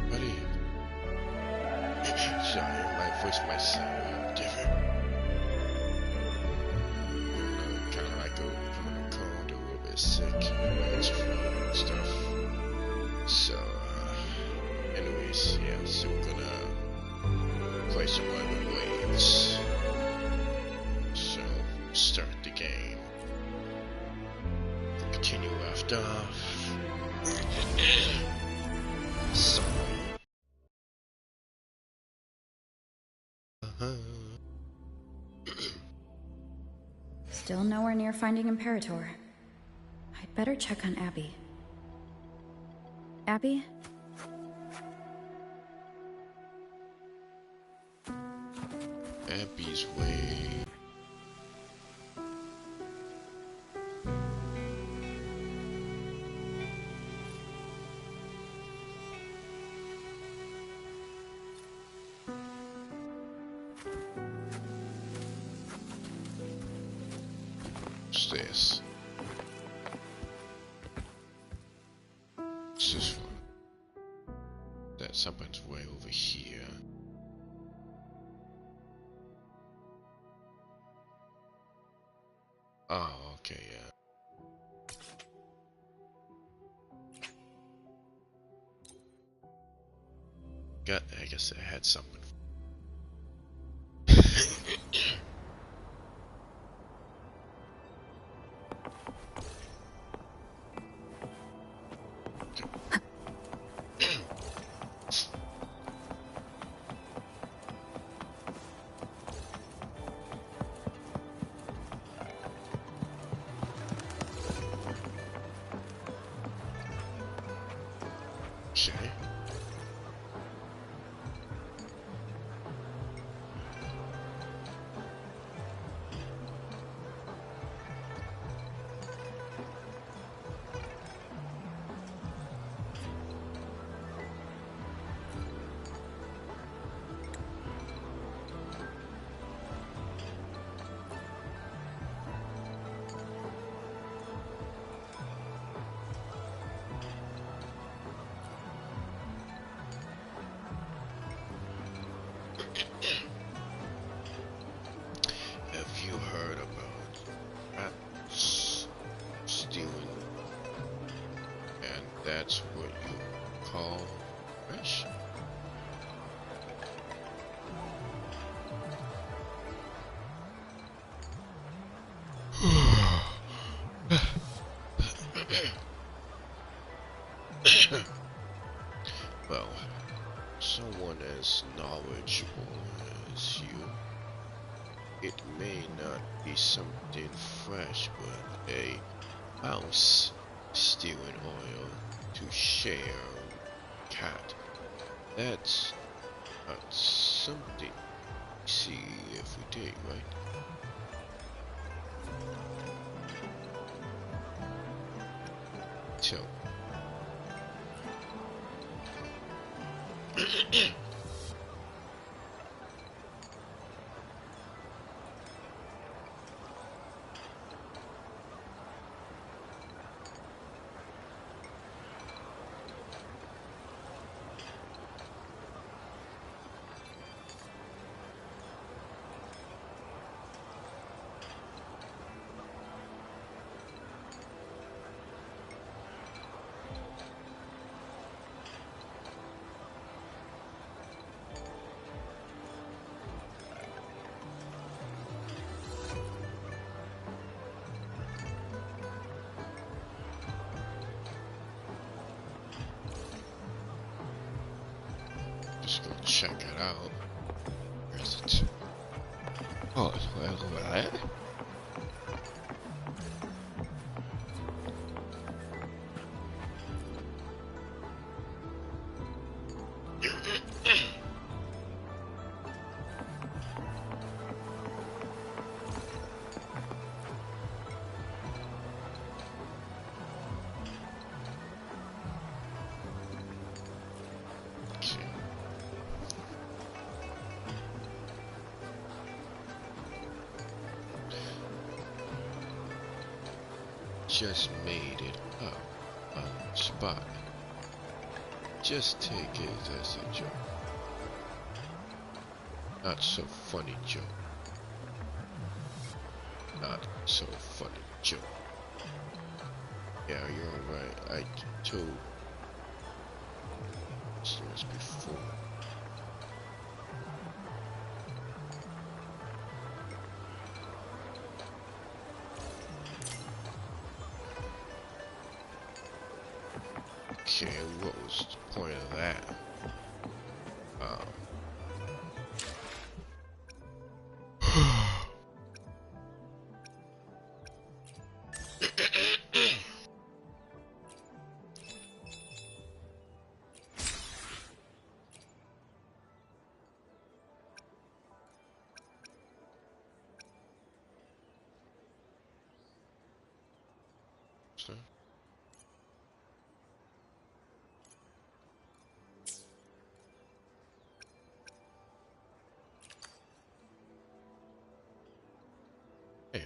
Buddy, sorry, my voice might sound different. Kinda like a little cold, a little bit sick, it's flu and stuff. So, anyways, yeah, so we're gonna play some Wuthering Waves. So, start the game. Continue left off. So, Still nowhere near finding Imperator. I'd better check on Abby. Abby? Abby's way. What's this? What's this one? That something's way over here. Oh, okay, yeah. I guess I had something. Okay. Have you heard about rats stealing? And that's what you call fresh? Well, someone as knowledgeable as you, it may not be something fresh, but a mouse stealing oil to share cat. That's not something you see every day, right? So, just go check it out. Where's it? Oh, well, what? Okay. just made it up on the spot. Just take it as a joke. Not so funny joke. Not so funny joke. Yeah, you're right. I told stories before. Okay, what was the point of that? So, yeah.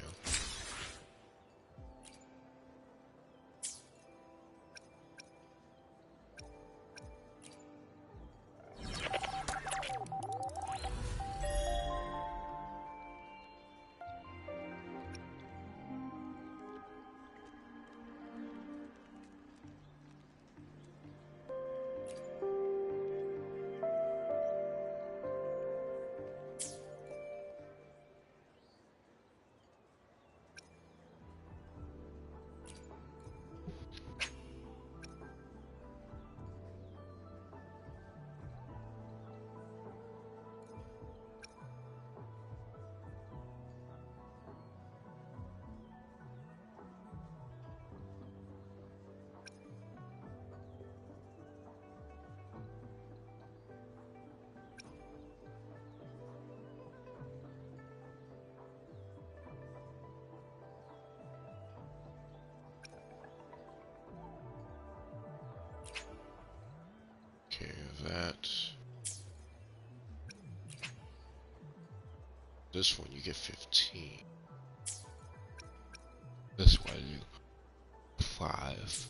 Okay, that. This one you get 15. This one you 5.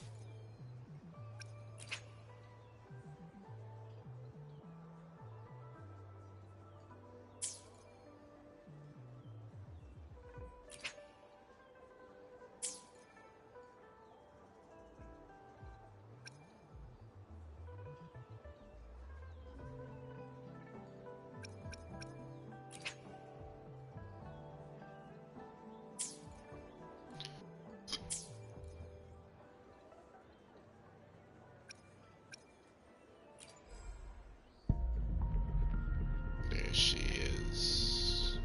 There she is.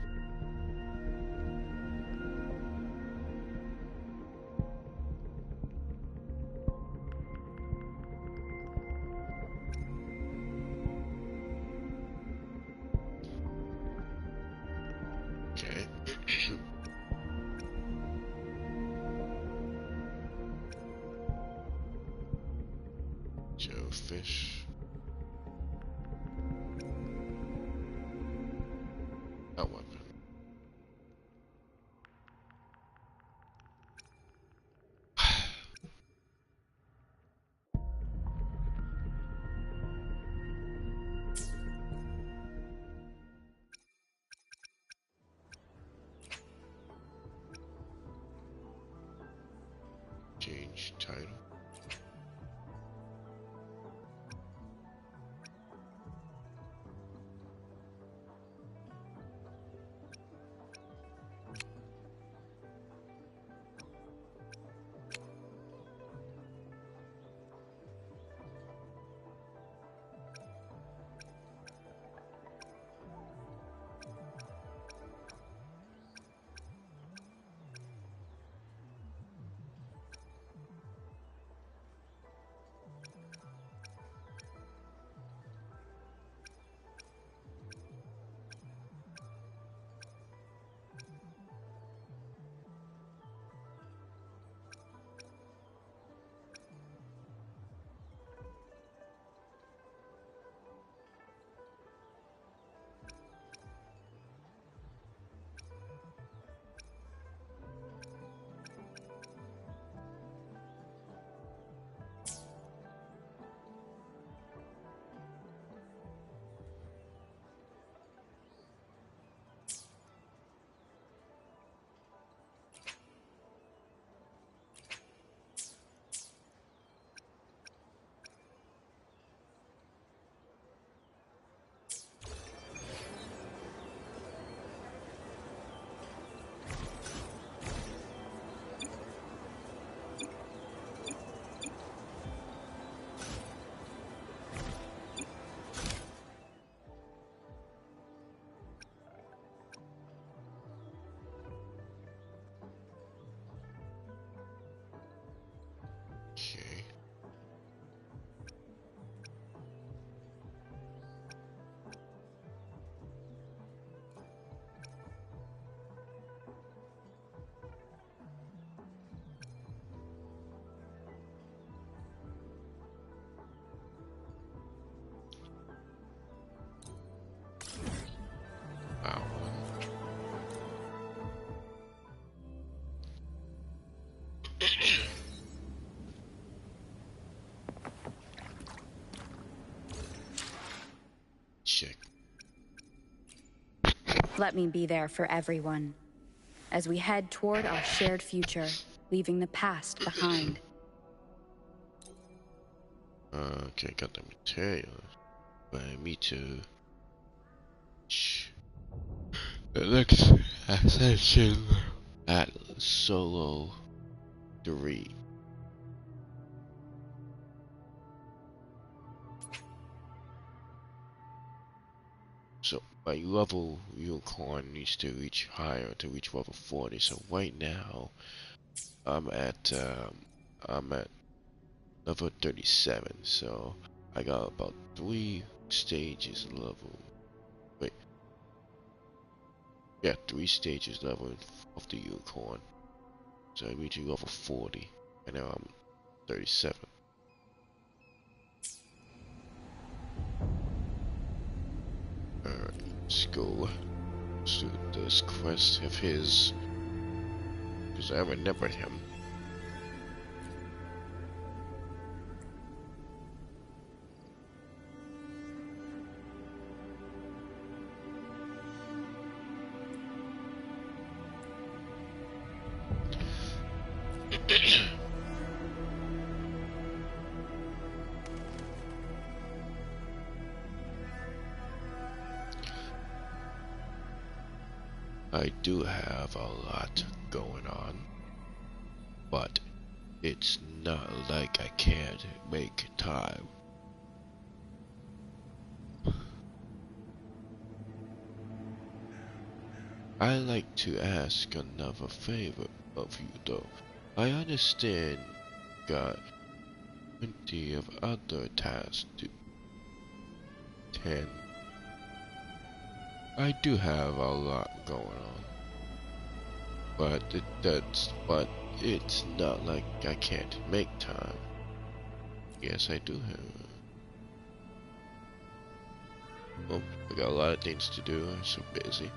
Okay. Joe Fish. A weapon. Change title. Let me be there for everyone, as we head toward our shared future, leaving the past behind. Okay, got the materials. But me too. The next ascension at Solo 3. So my level unicorn needs to reach higher to reach level 40. So right now I'm at level 37. So I got about 3 stages level. Wait, yeah, 3 stages level of the unicorn. So I'm reaching level 40, and now I'm 37. Alright, let's go to this quest of his, because I remember him. I do have a lot going on, but it's not like I can't make time. I like to ask another favor of you though. I understand you got plenty of other tasks to tend. I do have a lot going on, but it's not like I can't make time. Yes, I do have. Well, I got a lot of things to do. I'm so busy.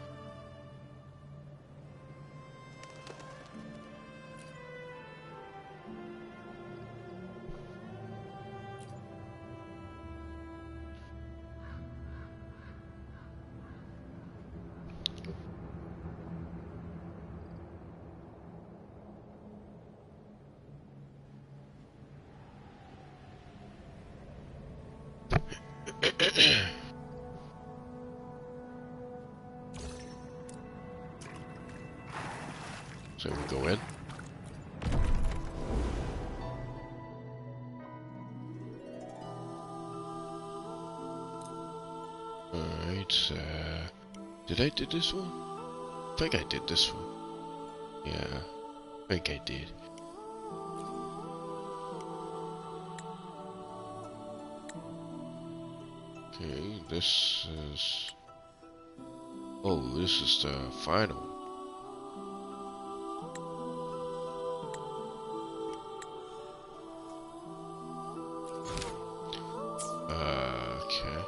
So we go in. Alright, did I do this one? I think I did this one. Yeah, I think I did. Okay, this is... Oh, this is the final. Okay.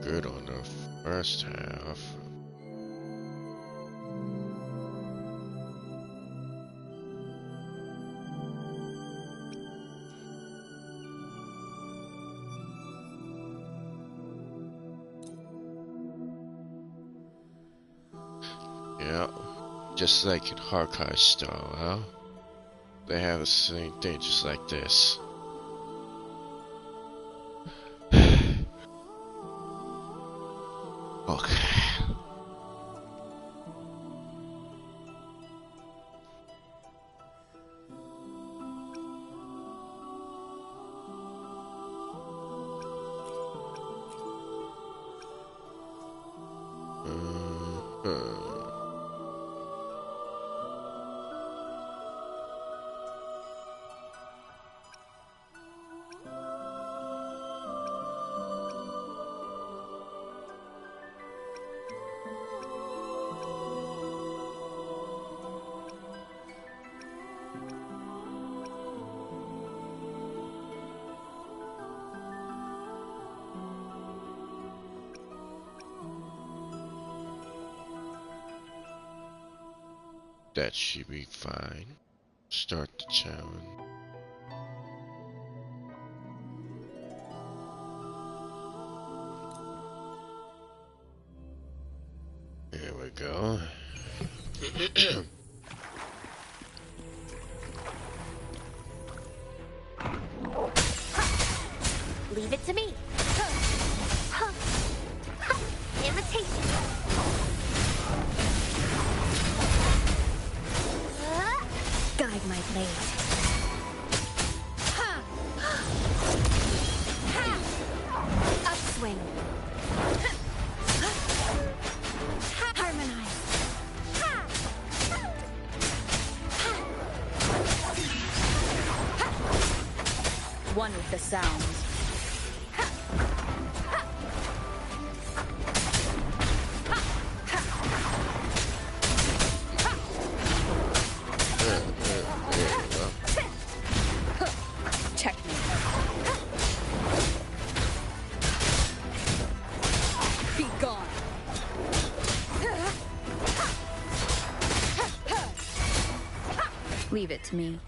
Good on the first half. Yeah, just like in Harkai style, huh? They have the same thing just like this. Okay. That should be fine. Start the challenge. There we go. Leave it to me. Imitation. Guide my blade. Upswing. Harmonize. One with the sounds. Checkmate. Be gone. Leave it to me.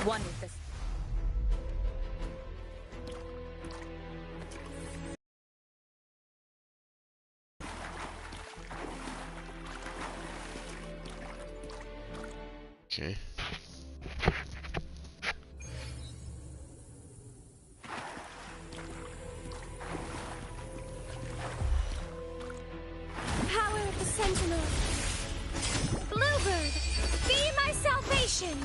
One with this. Okay. Power of the Sentinel. Bluebird, be my salvation.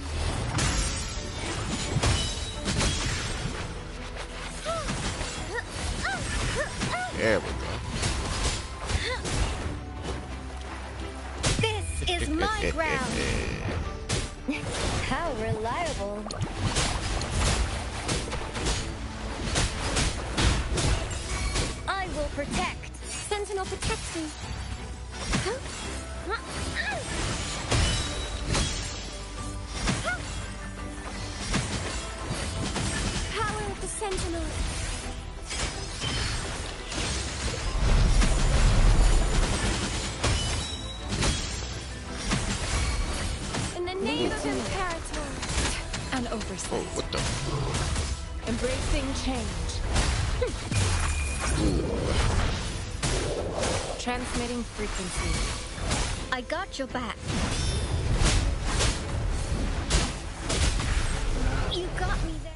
There we go. This is my ground. How reliable. I will protect. Sentinel protects me. Power of the Sentinel. In the name of Imperator. An oversight. Oh, what the? Embracing change. Transmitting frequency. I got your back. You got me there.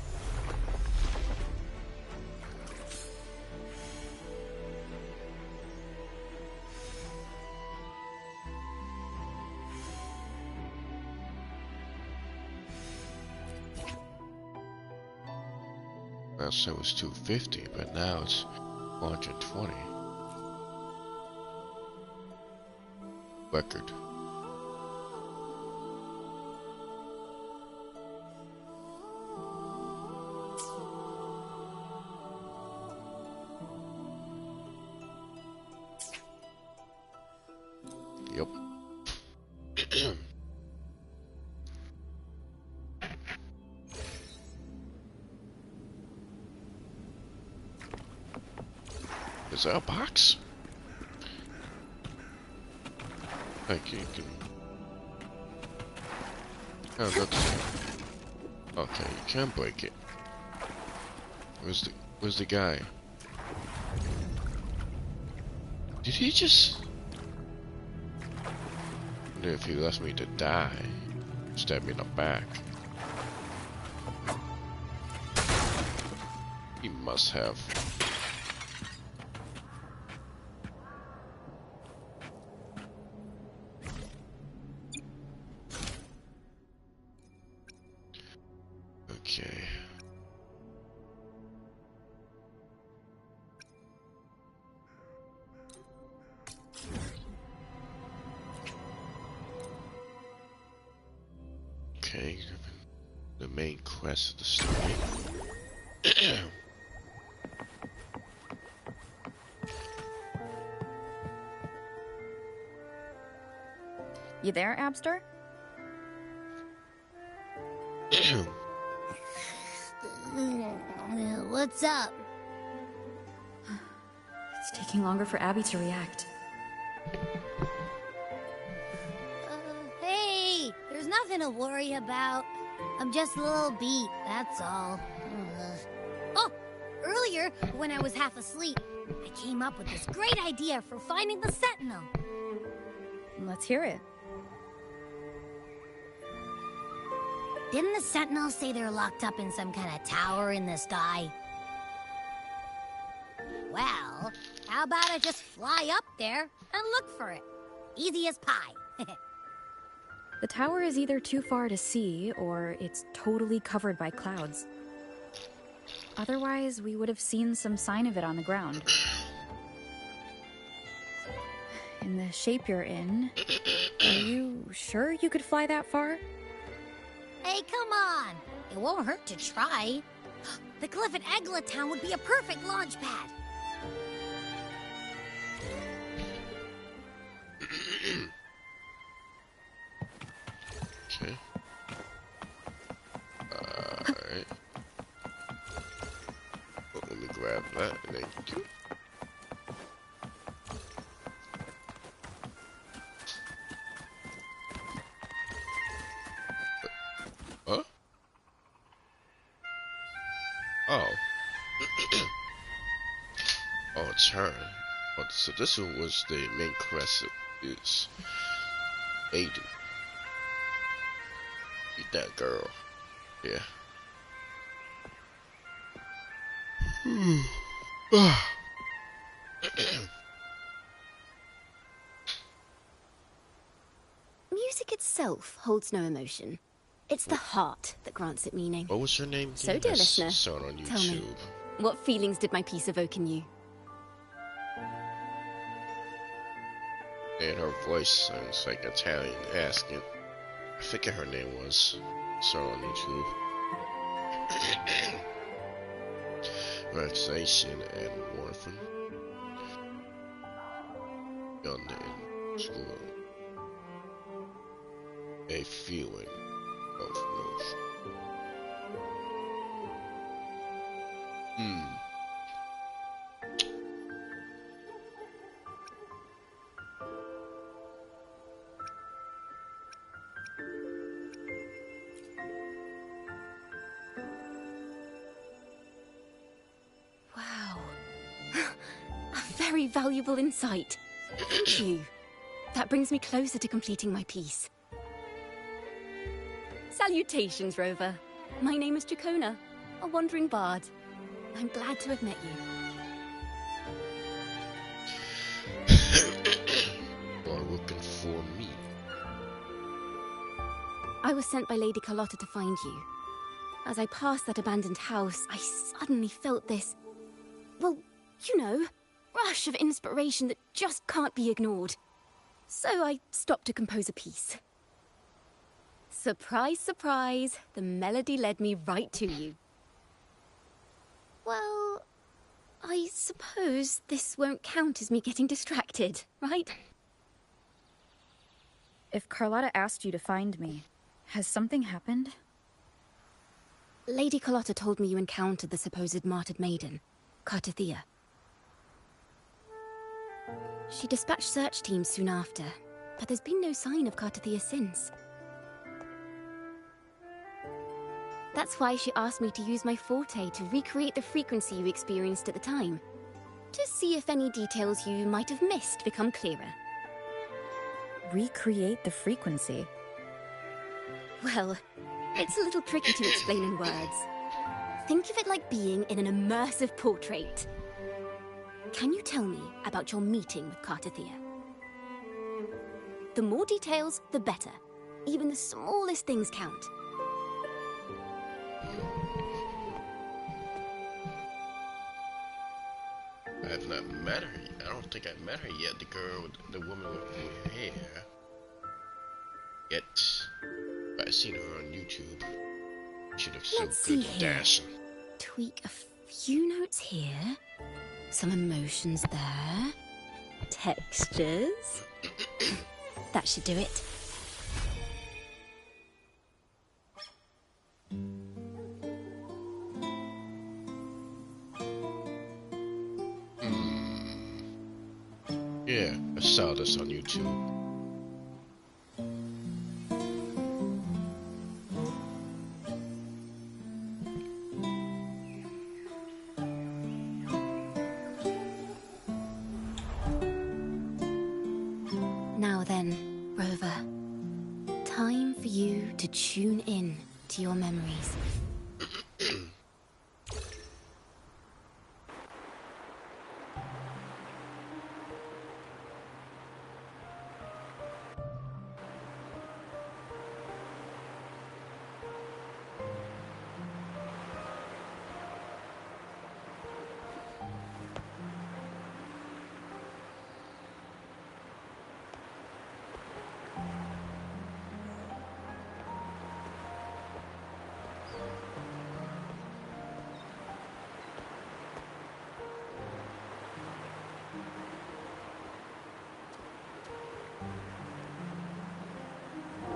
Well, so it was 250, but now it's 420. Record. Yep. Is that a box? Like you can. Oh, that's. Okay, you can break it. Where's the guy? Did he just? I wonder if he left me to die. Stab me in the back. He must have. Okay. Okay, the main quest of the story. You there, Abster? What's up? It's taking longer for Abby to react. Nothing to worry about. I'm just a little beat, that's all. Ugh. Oh, earlier, when I was half asleep, I came up with this great idea for finding the Sentinel. Let's hear it. Didn't the Sentinel say they're locked up in some kind of tower in the sky? Well, how about I just fly up there and look for it? Easy as pie. The tower is either too far to see, or it's totally covered by clouds. Otherwise, we would have seen some sign of it on the ground. In the shape you're in, are you sure you could fly that far? Hey, come on! It won't hurt to try. The cliff at Egla Town would be a perfect launch pad. Okay. Alright. Well, let me grab that. Thank you. Huh? Oh. Oh, it's her. Oh, so this one was the main quest. Is Aiden. Eat that girl. Yeah. Music itself holds no emotion. It's the heart that grants it meaning. What was her name? So, dear listener, saw it on YouTube. tell me, what feelings did my piece evoke in you? And her voice sounds like Italian asking. I forget her name was. Saw it on YouTube. Relaxation and warmth. Beyond the school. A feeling of motion. Wow. A very valuable insight. Thank you. That brings me closer to completing my piece. Salutations, Rover. My name is Jacona, a wandering bard. I'm glad to have met you. Are looking for me. I was sent by Lady Carlotta to find you. As I passed that abandoned house, I suddenly felt this, well, you know, rush of inspiration that just can't be ignored. So I stopped to compose a piece. Surprise, surprise, the melody led me right to you. Well, I suppose this won't count as me getting distracted, right? If Carlotta asked you to find me, has something happened? Lady Carlotta told me you encountered the supposed martyred maiden, Cartathea. She dispatched search teams soon after, but there's been no sign of Cartathea since. That's why she asked me to use my forte to recreate the frequency you experienced at the time, to see if any details you might have missed become clearer. Recreate the frequency? Well, it's a little tricky to explain in words. Think of it like being in an immersive portrait. Can you tell me about your meeting with Cartathea? The more details, the better. Even the smallest things count. I have not met her. I don't think I've met her yet. The girl, the woman with the hair. Yet, but I've seen her on YouTube. She looks so Let's good see and here. dashing. Tweak a few notes here. Some emotions there. Textures. That should do it. Yeah, I saw this on YouTube. to your memories.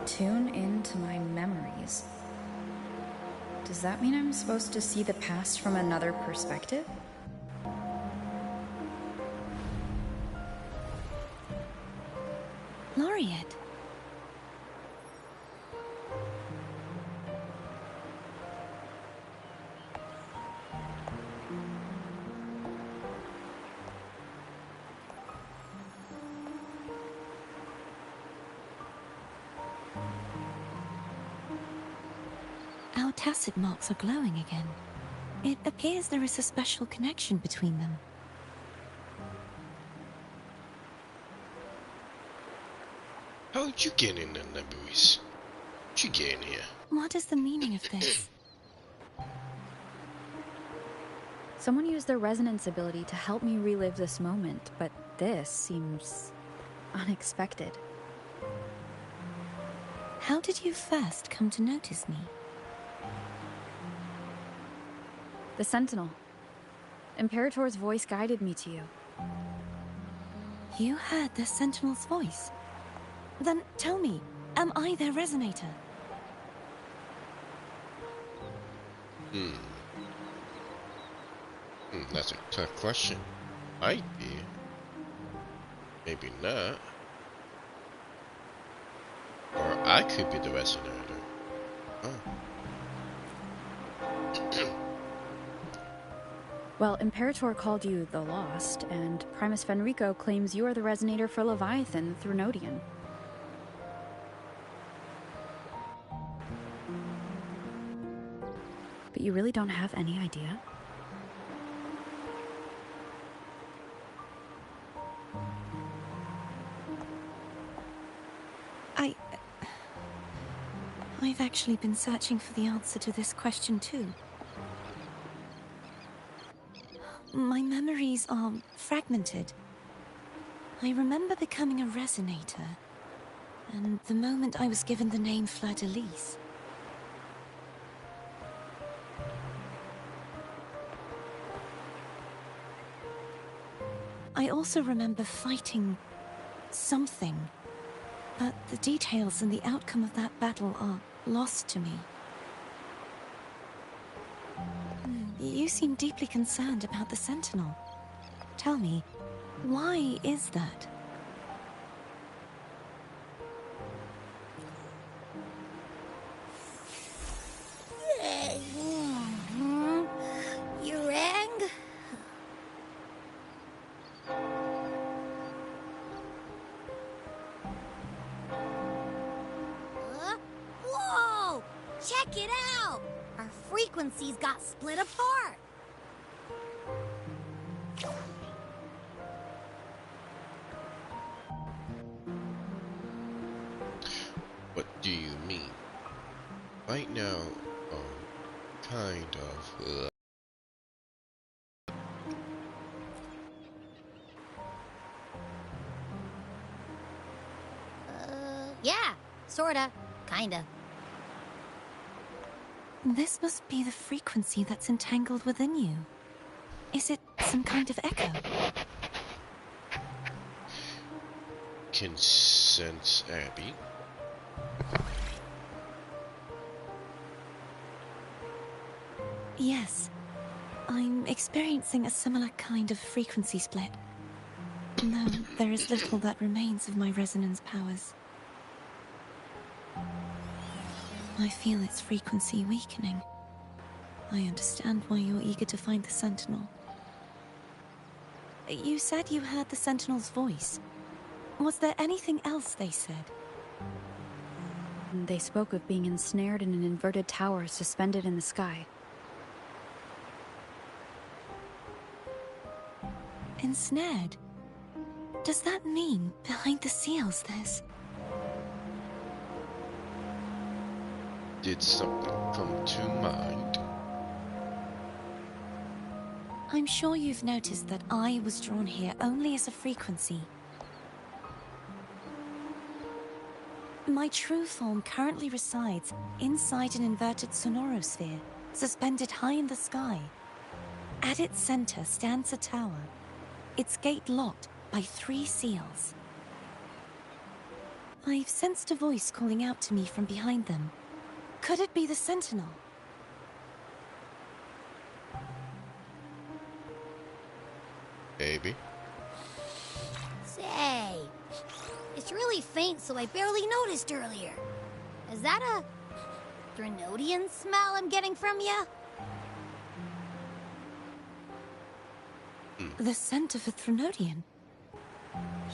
Tune into my memories. Does that mean I'm supposed to see the past from another perspective? Laureate. Our tacit marks are glowing again. It appears there is a special connection between them. How did you get in the memories? How'd you get in here? What is the meaning of this? Someone used their resonance ability to help me relive this moment, but this seems unexpected. How did you first come to notice me? The Sentinel. Imperator's voice guided me to you. You heard the Sentinel's voice? Then tell me, am I their resonator? That's a tough question. Might be. Maybe not. Or I could be the resonator. Oh. Well, Imperator called you the Lost, and Primus Fenrico claims you are the resonator for Leviathan, the Thrunodian. But you really don't have any idea? I've actually been searching for the answer to this question too. My memories are fragmented. I remember becoming a resonator, and the moment I was given the name Fleur-de-Lis. I also remember fighting something, but the details and the outcome of that battle are lost to me. You seem deeply concerned about the Sentinel. Tell me, why is that? You rang? Whoa! Check it out! Our frequencies got split apart. What do you mean? Right now, kind of. Yeah, sorta, kinda. This must be the frequency that's entangled within you. Is it some kind of echo? Can sense Abby. Yes. I'm experiencing a similar kind of frequency split. Though there is little that remains of my resonance powers. I feel its frequency weakening. I understand why you're eager to find the Sentinel. You said you heard the Sentinel's voice. Was there anything else they said? They spoke of being ensnared in an inverted tower suspended in the sky. Ensnared? Does that mean behind the seals there's... Did something come to mind? I'm sure you've noticed that I was drawn here only as a frequency. My true form currently resides inside an inverted sonorosphere, suspended high in the sky. At its center stands a tower, its gate locked by 3 seals. I've sensed a voice calling out to me from behind them. Could it be the Sentinel? Maybe. Say, it's really faint, so I barely noticed earlier. Is that a Threnodian smell I'm getting from you? The scent of a Threnodian?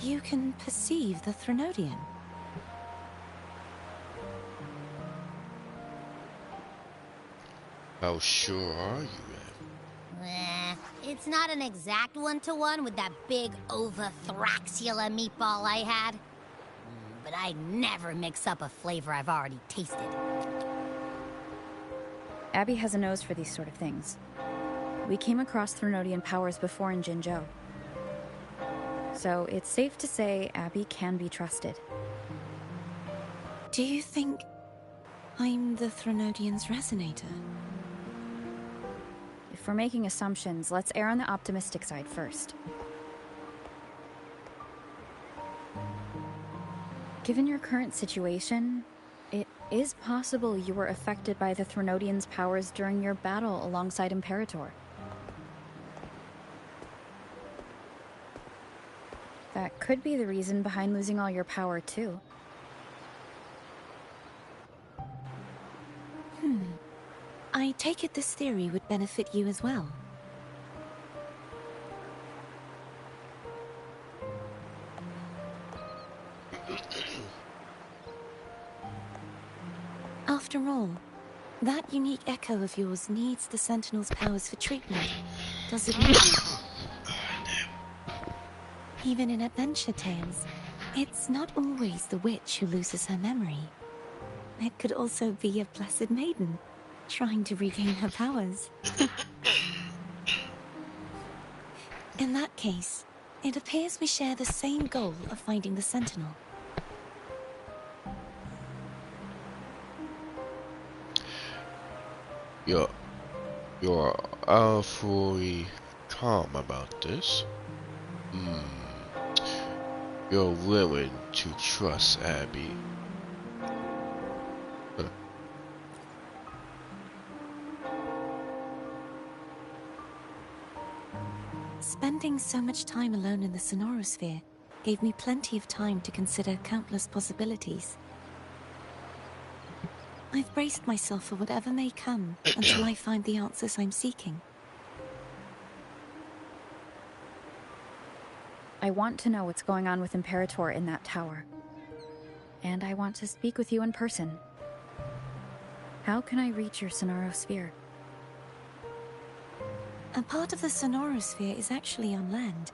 You can perceive the Threnodian? How sure are you, It's not an exact one-to-one with that big Ovathraxula meatball I had. But I'd never mix up a flavor I've already tasted. Abby has a nose for these sort of things. We came across Threnodian powers before in Jinzhou. So it's safe to say Abby can be trusted. Do you think I'm the Threnodian's resonator? If we're making assumptions, let's err on the optimistic side first. Given your current situation, it is possible you were affected by the Threnodian's powers during your battle alongside Imperator. That could be the reason behind losing all your power, too. I take it this theory would benefit you as well. After all, that unique echo of yours needs the Sentinel's powers for treatment, does it not? Even in adventure tales, it's not always the witch who loses her memory. It could also be a blessed maiden, trying to regain her powers. In that case, it appears we share the same goal of finding the Sentinel. You're awfully calm about this. You're willing to trust Abby. Spending so much time alone in the sonorosphere gave me plenty of time to consider countless possibilities. I've braced myself for whatever may come until I find the answers I'm seeking. I want to know what's going on with Imperator in that tower. And I want to speak with you in person. How can I reach your sonorosphere? A part of the sonorosphere is actually on land,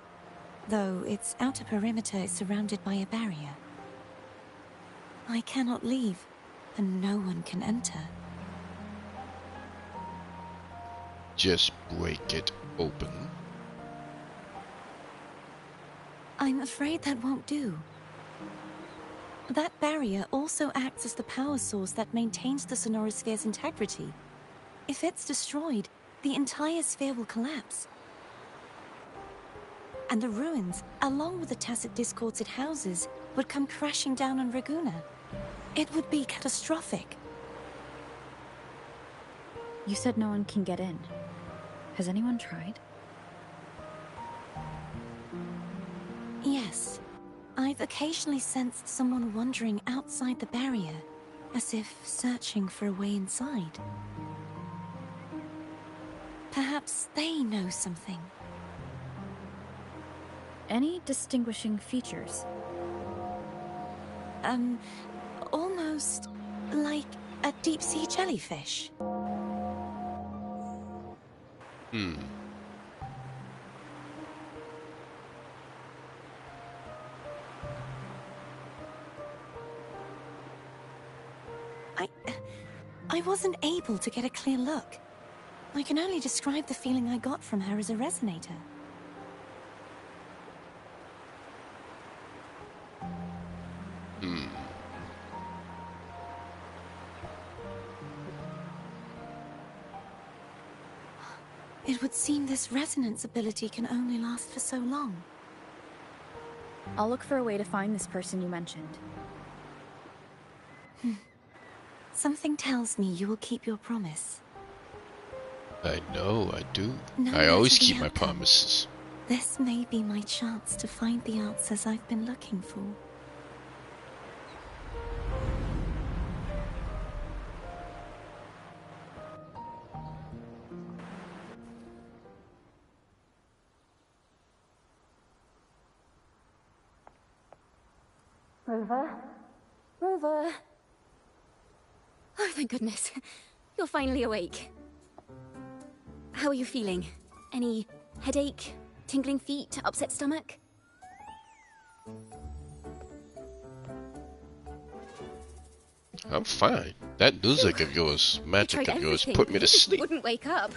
though its outer perimeter is surrounded by a barrier. I cannot leave, and no one can enter. Just break it open. I'm afraid that won't do. That barrier also acts as the power source that maintains the sonorosphere's integrity. If it's destroyed, the entire sphere will collapse. And the ruins, along with the tacit discords it houses, would come crashing down on Raguna. It would be catastrophic. You said no one can get in. Has anyone tried? Yes. I've occasionally sensed someone wandering outside the barrier, as if searching for a way inside. Perhaps they know something. Any distinguishing features? Almost Like a deep-sea jellyfish. Hmm. I wasn't able to get a clear look. I can only describe the feeling I got from her as a resonator. Hmm. It would seem this resonance ability can only last for so long. I'll look for a way to find this person you mentioned. Something tells me you will keep your promise. I know, I do. No I always matter the keep my outcome. promises. This may be my chance to find the answers I've been looking for. Rover? Rover? Oh, thank goodness. You're finally awake. How are you feeling? Any headache, tingling feet, upset stomach? I'm fine. That music of yours, I magic tried of yours, everything, put me but to you just sleep. wouldn't wake up.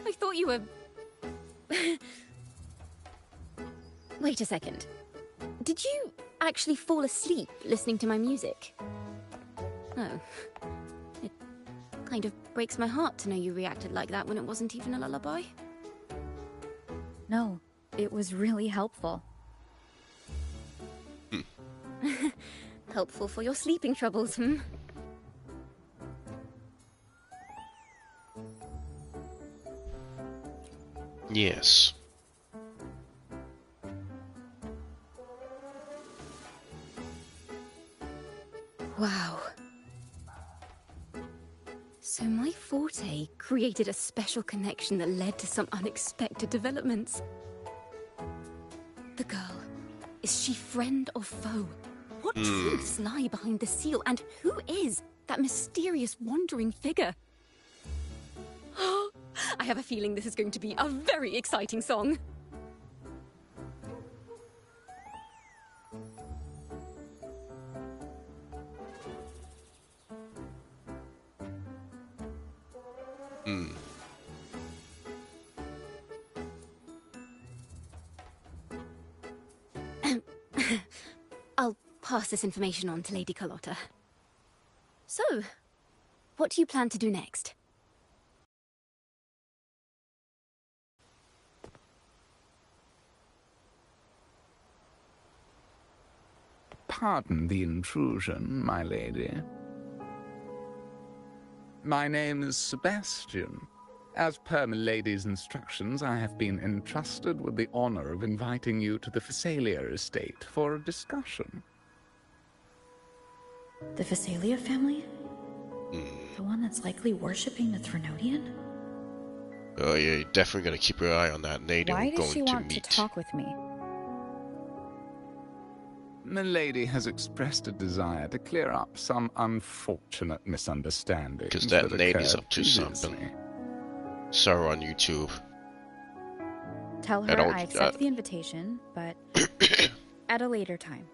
I thought you were... Wait a second. Did you actually fall asleep listening to my music? Oh. It kind of breaks my heart to know you reacted like that when it wasn't even a lullaby. No, it was really helpful. Helpful for your sleeping troubles, hmm? Yes. Wow. So my forte created a special connection that led to some unexpected developments. The girl, is she friend or foe? What truths lie behind the seal, and who is that mysterious wandering figure? I have a feeling this is going to be a very exciting song. I'll pass this information on to Lady Carlotta. So, what do you plan to do next? Pardon the intrusion, my lady. My name is Sebastian. As per my lady's instructions, I have been entrusted with the honor of inviting you to the Phasalia estate for a discussion. The Phasalia family? The one that's likely worshipping the Threnodian? Oh yeah, you're definitely gonna keep your eye on that lady Why we're does she going to want to meet. talk with me? My lady has expressed a desire to clear up some unfortunate misunderstandings. Because that lady's occurred up to previously. something. Saw her on YouTube. Tell I her don't- I accept the invitation, but at a later time.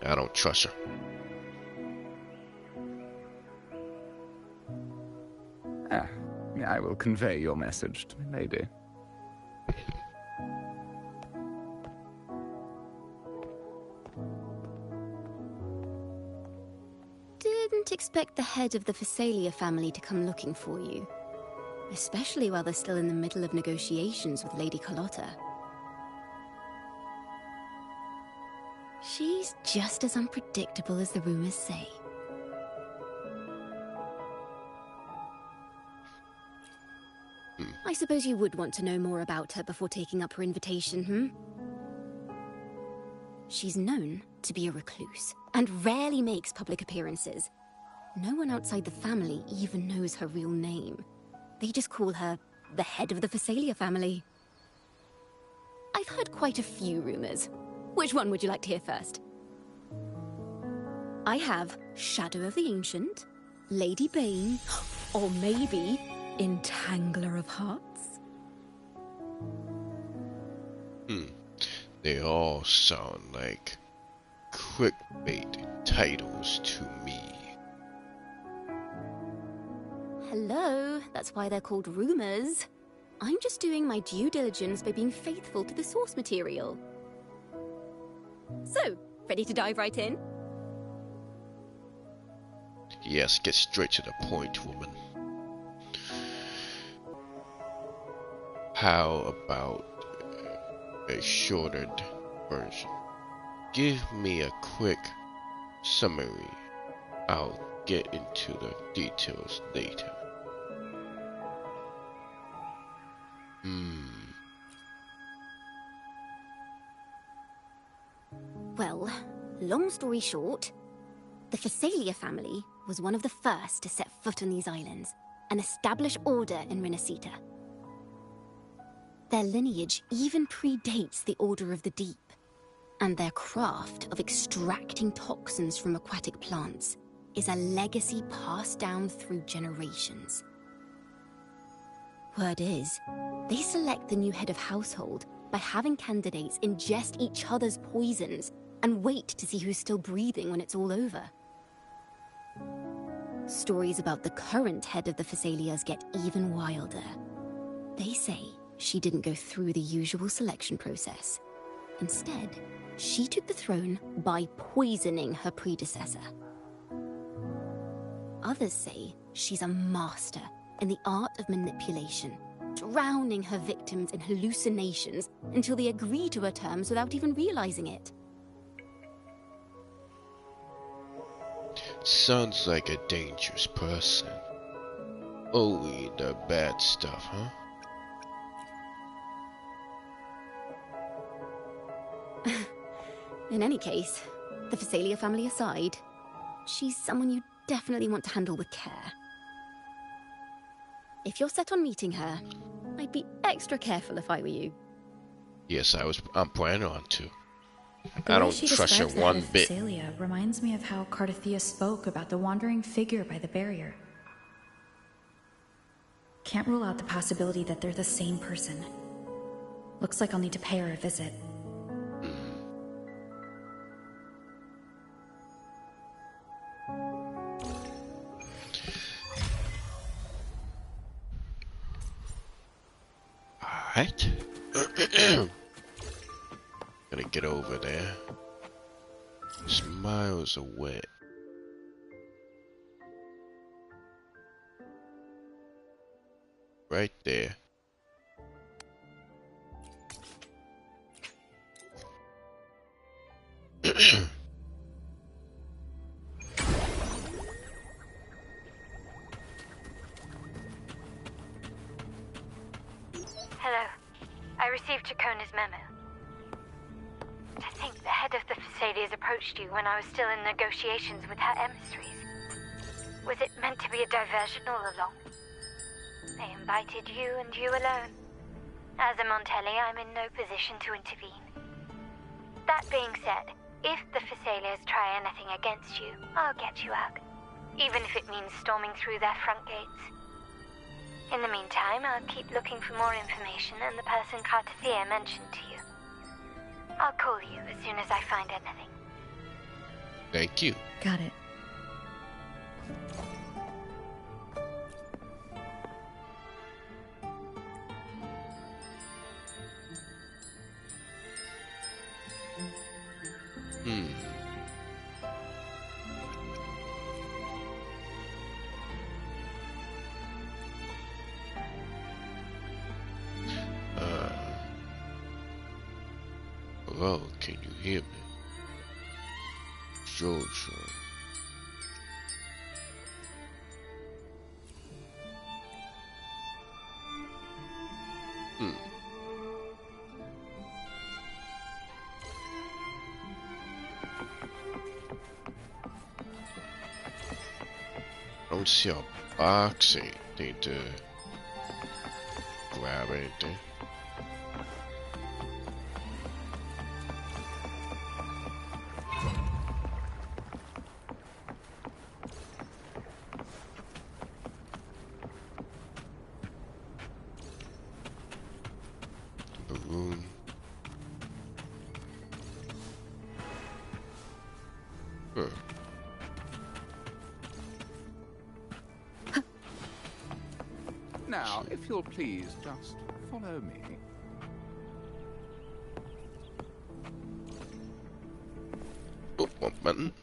I don't trust her. I will convey your message to my lady. Didn't expect the head of the Phasalia family to come looking for you. Especially while they're still in the middle of negotiations with Lady Carlotta. She's just as unpredictable as the rumors say. I suppose you would want to know more about her before taking up her invitation, hmm? She's known to be a recluse, and rarely makes public appearances. No one outside the family even knows her real name. They just call her the head of the Phasalia family. I've heard quite a few rumors. Which one would you like to hear first? I have Shadow of the Ancient, Lady Bane, or maybe Entangler of Hearts? They all sound like clickbait titles to me. Hello, that's why they're called rumors. I'm just doing my due diligence by being faithful to the source material. So, ready to dive right in? Yes, get straight to the point, woman. How about a shortened version? Give me a quick summary. I'll get into the details later. Well, long story short, the Phasalia family was one of the first to set foot on these islands and establish order in Renacita. Their lineage even predates the Order of the Deep, and their craft of extracting toxins from aquatic plants is a legacy passed down through generations. Word is, they select the new head of household by having candidates ingest each other's poisons and wait to see who's still breathing when it's all over. Stories about the current head of the Phasalias get even wilder. They say she didn't go through the usual selection process. Instead, she took the throne by poisoning her predecessor. Others say she's a master in the art of manipulation, drowning her victims in hallucinations until they agree to her terms without even realizing it. Sounds like a dangerous person. Only the bad stuff, huh? In any case, the Phasalia family aside, she's someone you definitely want to handle with care. If you're set on meeting her, I'd be extra careful if I were you. Yes, I'm planning on to. The I way don't she trust her describes the one head of bit. Phasalia reminds me of how Cardathia spoke about the wandering figure by the barrier. Can't rule out the possibility that they're the same person. Looks like I'll need to pay her a visit. Alright. Gonna get over there. It's miles away. Right there. Hello. I received Chacona's memo. To think the head of the Phasalias approached you when I was still in negotiations with her emissaries. Was it meant to be a diversion all along? They invited you and you alone. As a Montelli, I'm in no position to intervene. That being said, if the Phasalias try anything against you, I'll get you out. Even if it means storming through their front gates. In the meantime, I'll keep looking for more information and the person Cardathia mentioned to you. I'll call you as soon as I find anything. Thank you. Got it. Hello, can you hear me? Sure. I don't see a box, anything to grab anything. If you'll please just follow me. Oh, one button.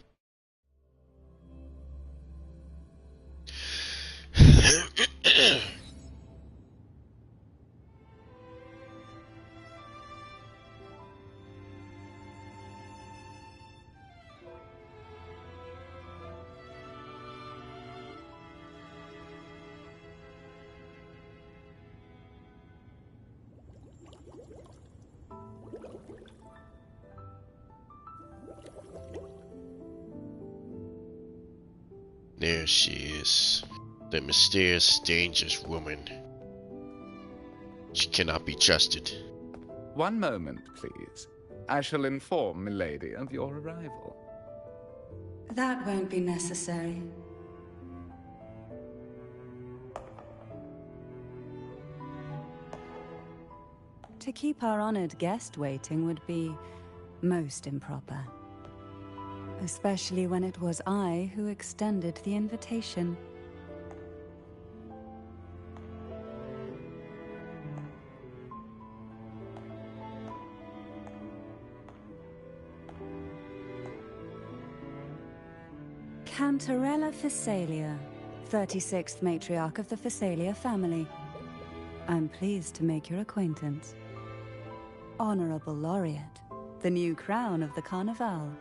There she is, the mysterious, dangerous woman. She cannot be trusted. One moment, please. I shall inform Milady of your arrival. That won't be necessary. To keep our honored guest waiting would be most improper. Especially when it was I who extended the invitation. Cantarella Phasalia, 36th matriarch of the Phasalia family. I'm pleased to make your acquaintance. Honorable Laureate, the new crown of the Carnival.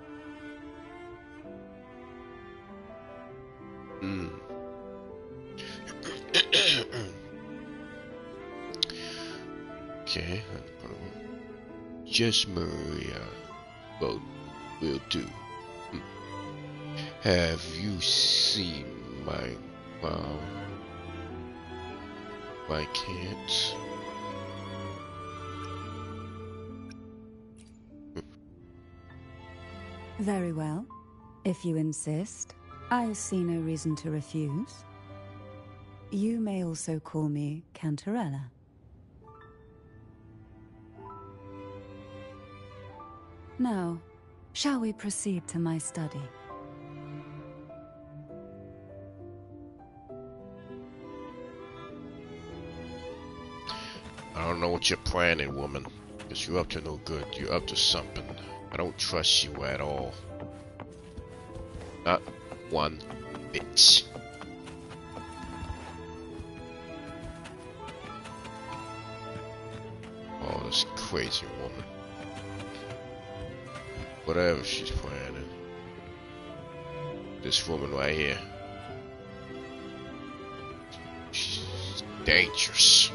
Okay, just Maria. Well, will do. Have you seen my kids? Very well. If you insist, I see no reason to refuse. You may also call me Cantarella. Now, shall we proceed to my study? I don't know what you're planning, woman. Because you're up to no good. You're up to something. I don't trust you at all. Not one bit. Oh, this crazy woman. Whatever she's planning. This woman right here. She's dangerous.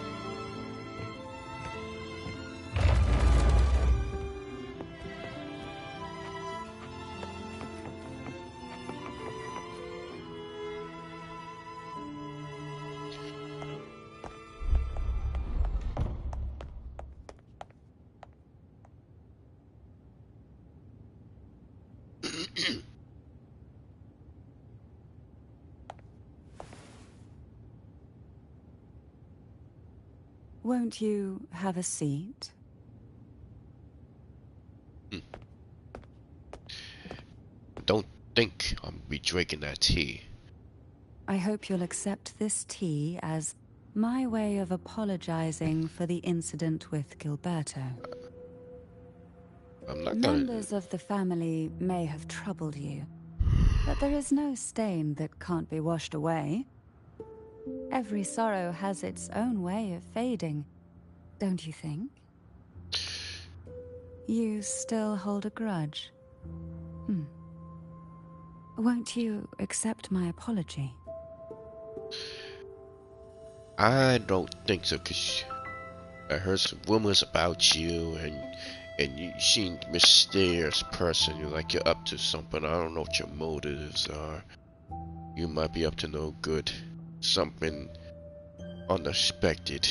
Won't you have a seat? Don't think I'm be drinking that tea. I hope you'll accept this tea as my way of apologizing for the incident with Gilberto. I'm not gonna... Members of the family may have troubled you, but there is no stain that can't be washed away. Every sorrow has its own way of fading, don't you think? You still hold a grudge? Won't you accept my apology? I don't think so, cause I heard some rumors about you, and you seem a mysterious person. You're like you're up to something. I don't know what your motives are. You might be up to no good. Something unexpected.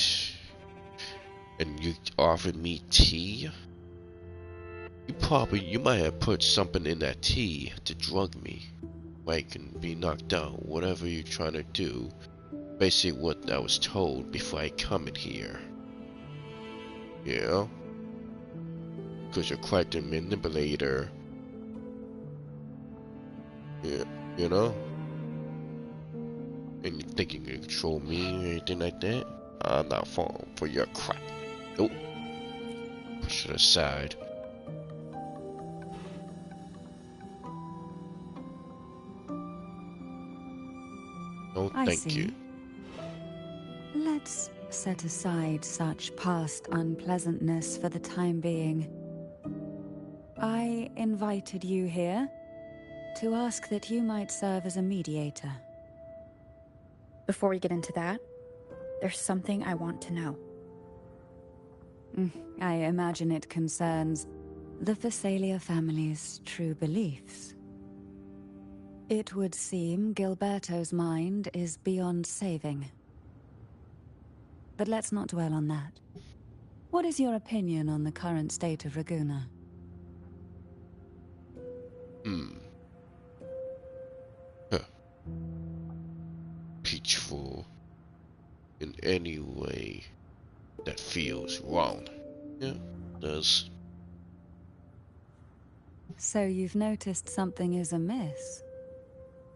And you offered me tea? You might have put something in that tea to drug me. I can be knocked out, whatever you're trying to do. Basically what I was told before I come in here. Yeah? Because you're quite the manipulator. Yeah, you know? And you think you can control me or anything like that? I'm not falling for your crap. Oh, push it aside. No, I thank see. you. Let's set aside such past unpleasantness for the time being. I invited you here to ask that you might serve as a mediator. Before we get into that, there's something I want to know. I imagine it concerns the Phasalia family's true beliefs. It would seem Gilberto's mind is beyond saving. But let's not dwell on that. What is your opinion on the current state of Raguna? Huh. Peachful in any way that feels wrong. Yeah, does. So you've noticed something is amiss?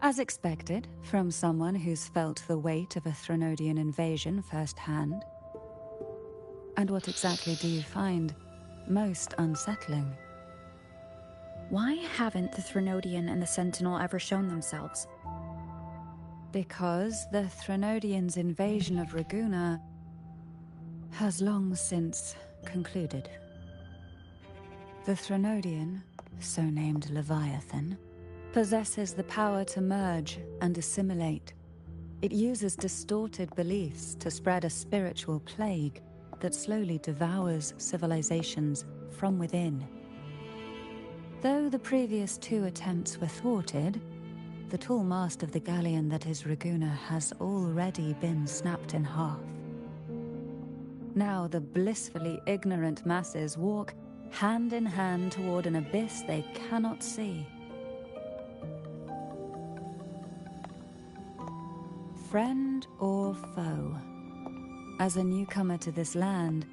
As expected, from someone who's felt the weight of a Threnodian invasion firsthand. And what exactly do you find most unsettling? Why haven't the Threnodian and the Sentinel ever shown themselves? Because the Threnodians' invasion of Raguna has long since concluded. The Threnodian, so named Leviathan, possesses the power to merge and assimilate. It uses distorted beliefs to spread a spiritual plague that slowly devours civilizations from within. Though the previous 2 attempts were thwarted, the tall mast of the galleon that is Raguna has already been snapped in half. Now the blissfully ignorant masses walk hand in hand toward an abyss they cannot see. Friend or foe? As a newcomer to this land,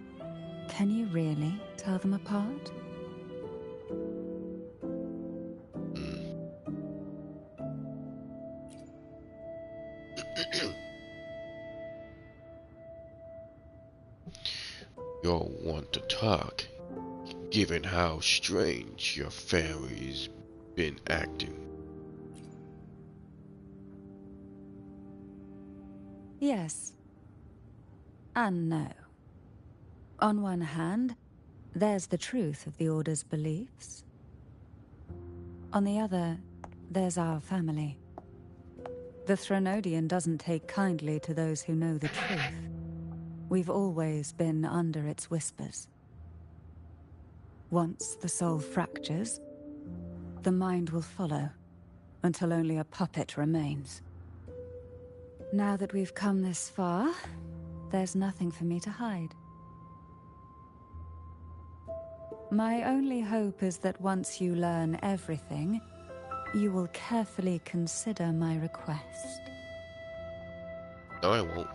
can you really tell them apart? You'll want to talk, given how strange your fairy's been acting. Yes. And no. On one hand, there's the truth of the Order's beliefs. On the other, there's our family. The Threnodian doesn't take kindly to those who know the truth. We've always been under its whispers. Once the soul fractures, the mind will follow, until only a puppet remains. Now that we've come this far, there's nothing for me to hide. My only hope is that once you learn everything, you will carefully consider my request. No, I won't.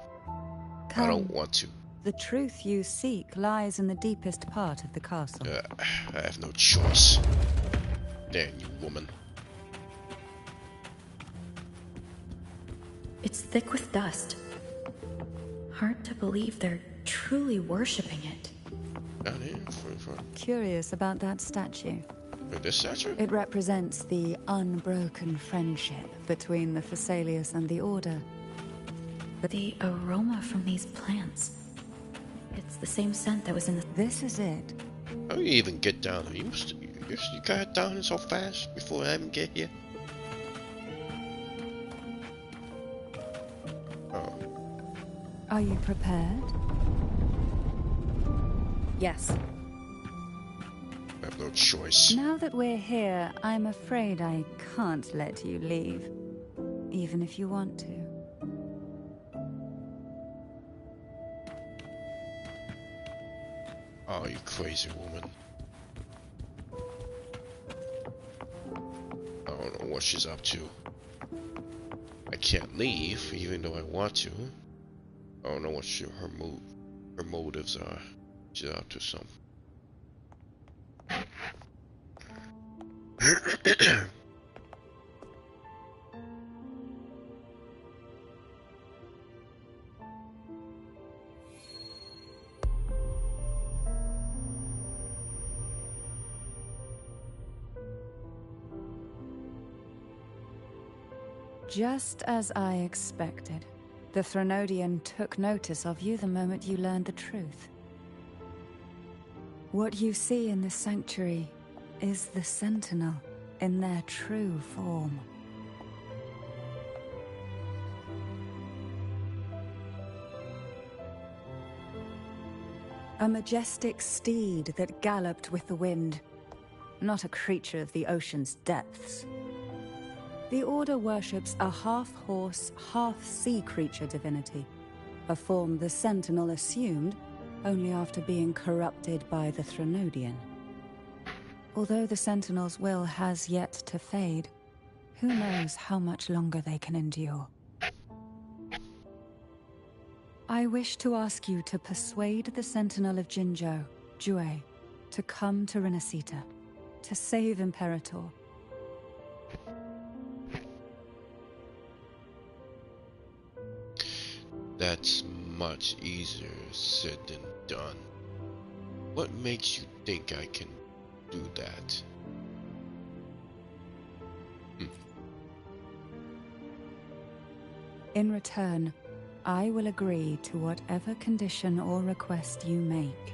Come. I don't want to. The truth you seek lies in the deepest part of the castle. I have no choice. Damn you, woman. It's thick with dust. Hard to believe they're truly worshipping it. Down here, for Curious about that statue. this statue? It represents the unbroken friendship between the Phasaelius and the Order. But the aroma from these plants, it's the same scent that was in the... This is it. How do you even get down here? You got down here so fast before I even get here? Oh. Are you prepared? Yes. I have no choice. Now that we're here, I'm afraid I can't let you leave. Even if you want to. Oh, you crazy woman. I don't know what she's up to. I can't leave, even though I want to. I don't know what her motives are. She's up to something. Just as I expected. The Threnodian took notice of you the moment you learned the truth. What you see in this sanctuary is the Sentinel in their true form. A majestic steed that galloped with the wind, not a creature of the ocean's depths. The Order worships a half-horse, half-sea creature divinity, a form the Sentinel assumed only after being corrupted by the Threnodian. Although the Sentinel's will has yet to fade, who knows how much longer they can endure. I wish to ask you to persuade the Sentinel of Jinzhou, Jue, to come to Renacita, to save Imperator. That's much easier said than done. What makes you think I can do that? In return, I will agree to whatever condition or request you make.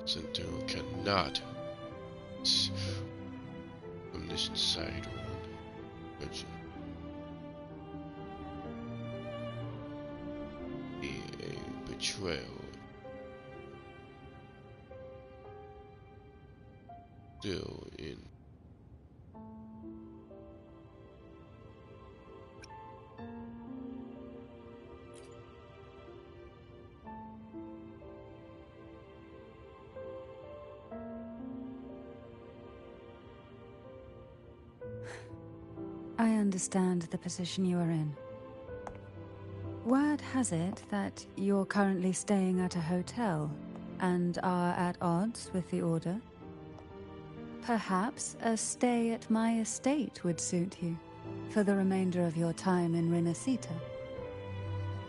Sentinel cannot from this side on. Be a betrayal. Still in. I understand the position you are in. Word has it that you're currently staying at a hotel and are at odds with the Order. Perhaps a stay at my estate would suit you for the remainder of your time in Renacita.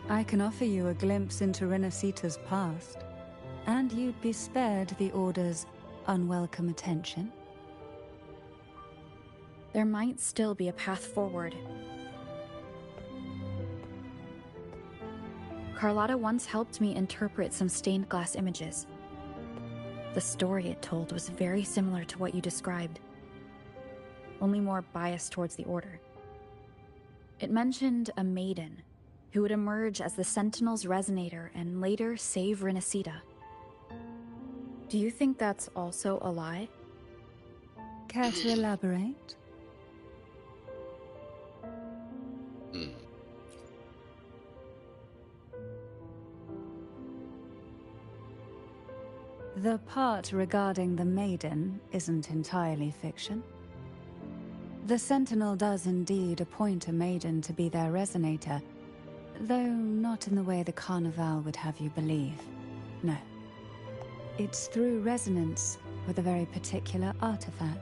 I can offer you a glimpse into Renacita's past, and you'd be spared the Order's unwelcome attention. There might still be a path forward. Carlotta once helped me interpret some stained glass images. The story it told was very similar to what you described, only more biased towards the Order. It mentioned a maiden who would emerge as the Sentinel's resonator and later save Renacita. Do you think that's also a lie? Care to elaborate? The part regarding the maiden isn't entirely fiction. The Sentinel does indeed appoint a maiden to be their resonator, though not in the way the Carnival would have you believe. No. It's through resonance with a very particular artifact.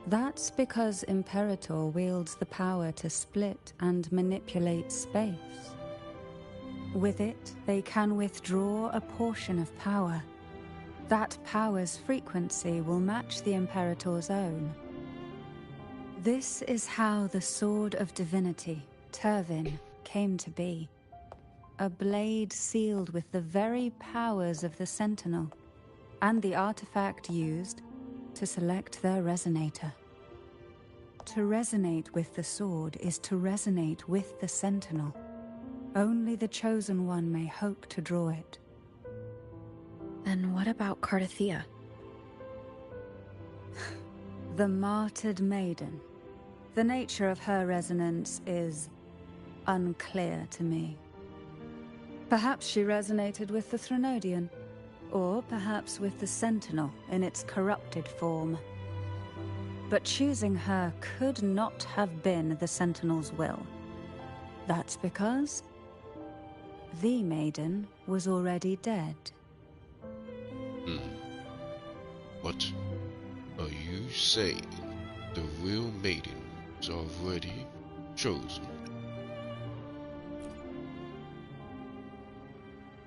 That's because Imperator wields the power to split and manipulate space. With it, they can withdraw a portion of power. That power's frequency will match the Imperator's own. This is how the Sword of Divinity, Turvin, came to be. A blade sealed with the very powers of the Sentinel, and the artifact used to select their resonator. To resonate with the sword is to resonate with the Sentinel. Only the Chosen One may hope to draw it. Then what about Cardathea? The martyred maiden. The nature of her resonance is unclear to me. Perhaps she resonated with the Threnodian, or perhaps with the Sentinel in its corrupted form. But choosing her could not have been the Sentinel's will. That's because the maiden was already dead. What are you saying? The real maiden was already chosen?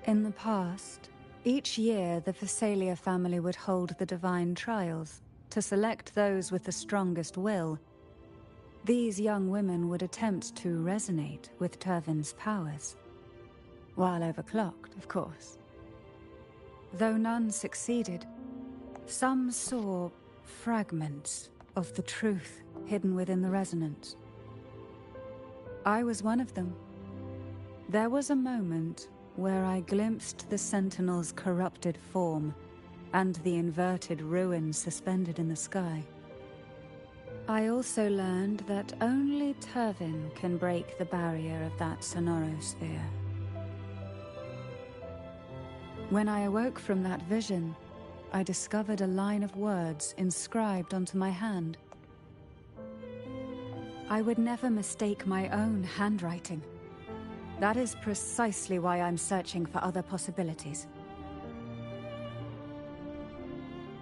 In the past, each year the Phasalia family would hold the divine trials to select those with the strongest will. These young women would attempt to resonate with Turvin's powers, while overclocked, of course. Though none succeeded, some saw fragments of the truth hidden within the resonance. I was one of them. There was a moment where I glimpsed the Sentinel's corrupted form and the inverted ruins suspended in the sky. I also learned that only Turvin can break the barrier of that sonorosphere. When I awoke from that vision, I discovered a line of words inscribed onto my hand. I would never mistake my own handwriting. That is precisely why I'm searching for other possibilities.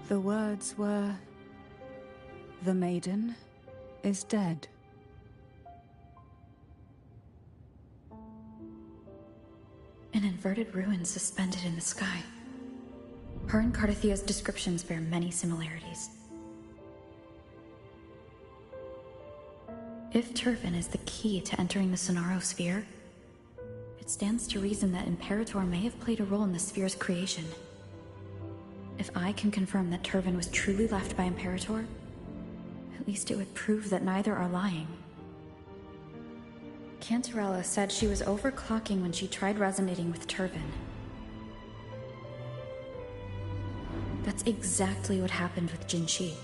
The words were, "The maiden is dead." An inverted ruin suspended in the sky. Her and Cardathia's descriptions bear many similarities. If Turvin is the key to entering the Sonorosphere, it stands to reason that Imperator may have played a role in the sphere's creation. If I can confirm that Turvin was truly left by Imperator, at least it would prove that neither are lying. Cantarella said she was overclocking when she tried resonating with Turvin. That's exactly what happened with Jinshi.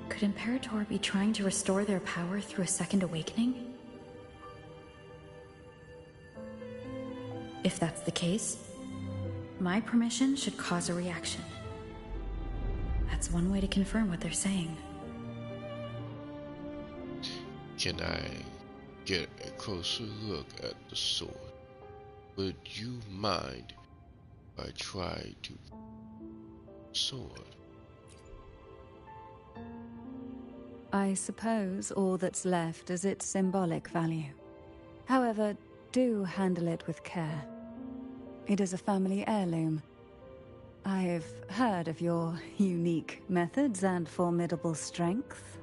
Could Imperator be trying to restore their power through a second awakening? If that's the case, my permission should cause a reaction. That's one way to confirm what they're saying. Can I get a closer look at the sword? Would you mind if I try to sword? I suppose all that's left is its symbolic value. However, do handle it with care. It is a family heirloom. I've heard of your unique methods and formidable strength.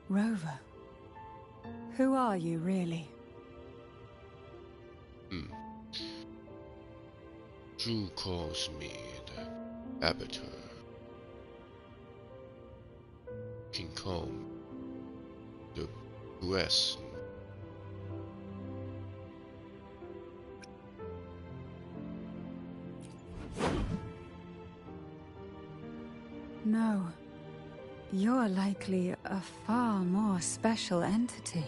Rover, who are you really? Drew calls me the Abator. Can call me the breast. No. You're likely a far more special entity.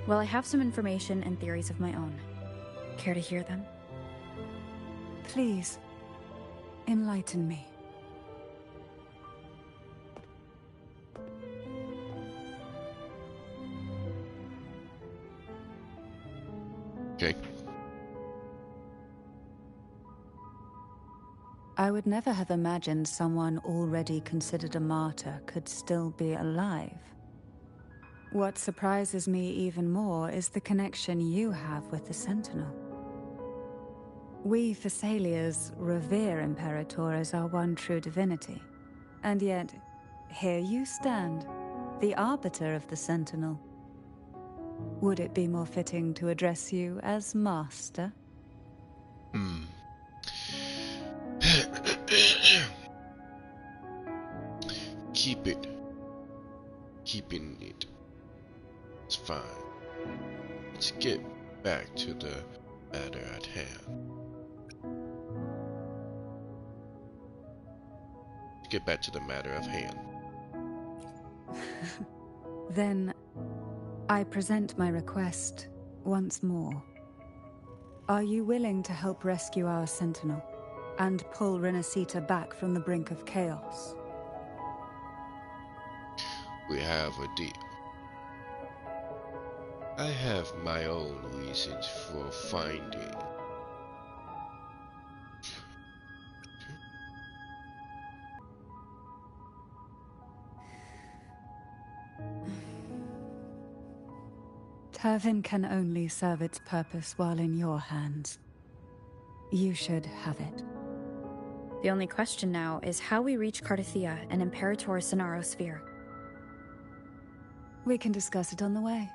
Well, I have some information and theories of my own. Care to hear them? Please, enlighten me. Okay. I would never have imagined someone already considered a martyr could still be alive. What surprises me even more is the connection you have with the Sentinel. We Phasalias revere Imperator as our one true divinity, and yet, here you stand, the arbiter of the Sentinel. Would it be more fitting to address you as Master? Keeping it. It's fine. let's get back to the matter at hand. Get back to the matter of hand. Then, I present my request once more. Are you willing to help rescue our Sentinel and pull Renacita back from the brink of chaos? We have a deal. I have my own reasons for finding. Turvin can only serve its purpose while in your hands. You should have it. The only question now is how we reach Cardathia and Imperator Sonaro Sphere. We can discuss it on the way.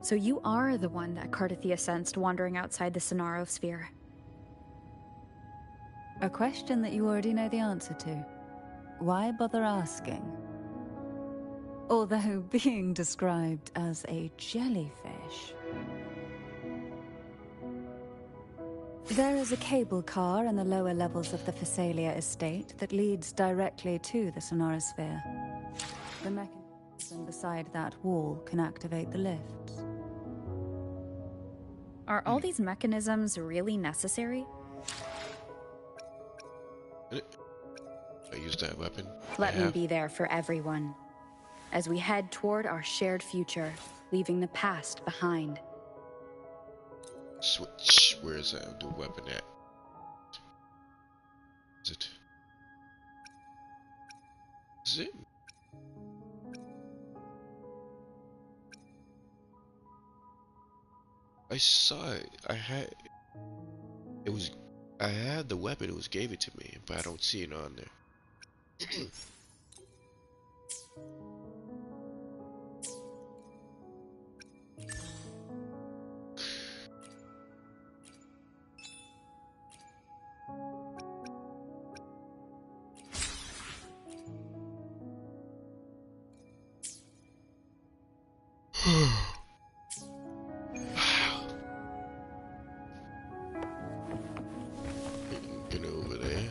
So you are the one that Cardathia sensed wandering outside the Sonaro Sphere. A question that you already know the answer to. Why bother asking? Although being described as a jellyfish. There is a cable car in the lower levels of the Phasalia estate that leads directly to the Sonorosphere. The mechanism beside that wall can activate the lifts. Are all these mechanisms really necessary? I use that weapon. Let me be there for everyone, as we head toward our shared future, leaving the past behind. Switch. Where's the weapon at? Is it? Is it? I saw it. I had the weapon. It was gave it to me, but I don't see it on there. Get over there.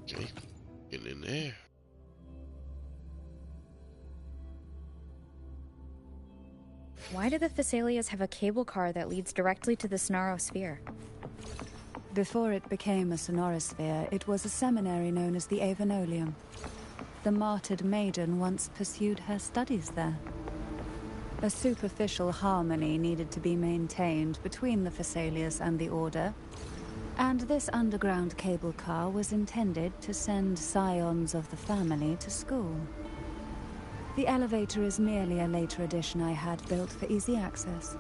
Okay, get in there. Why do the Phasalias have a cable car that leads directly to the Sonaro Sphere? Before it became a Sonorosphere, it was a seminary known as the Avenolium. The martyred maiden once pursued her studies there. A superficial harmony needed to be maintained between the Phasalias and the Order, and this underground cable car was intended to send scions of the family to school. The elevator is merely a later addition I had built for easy access.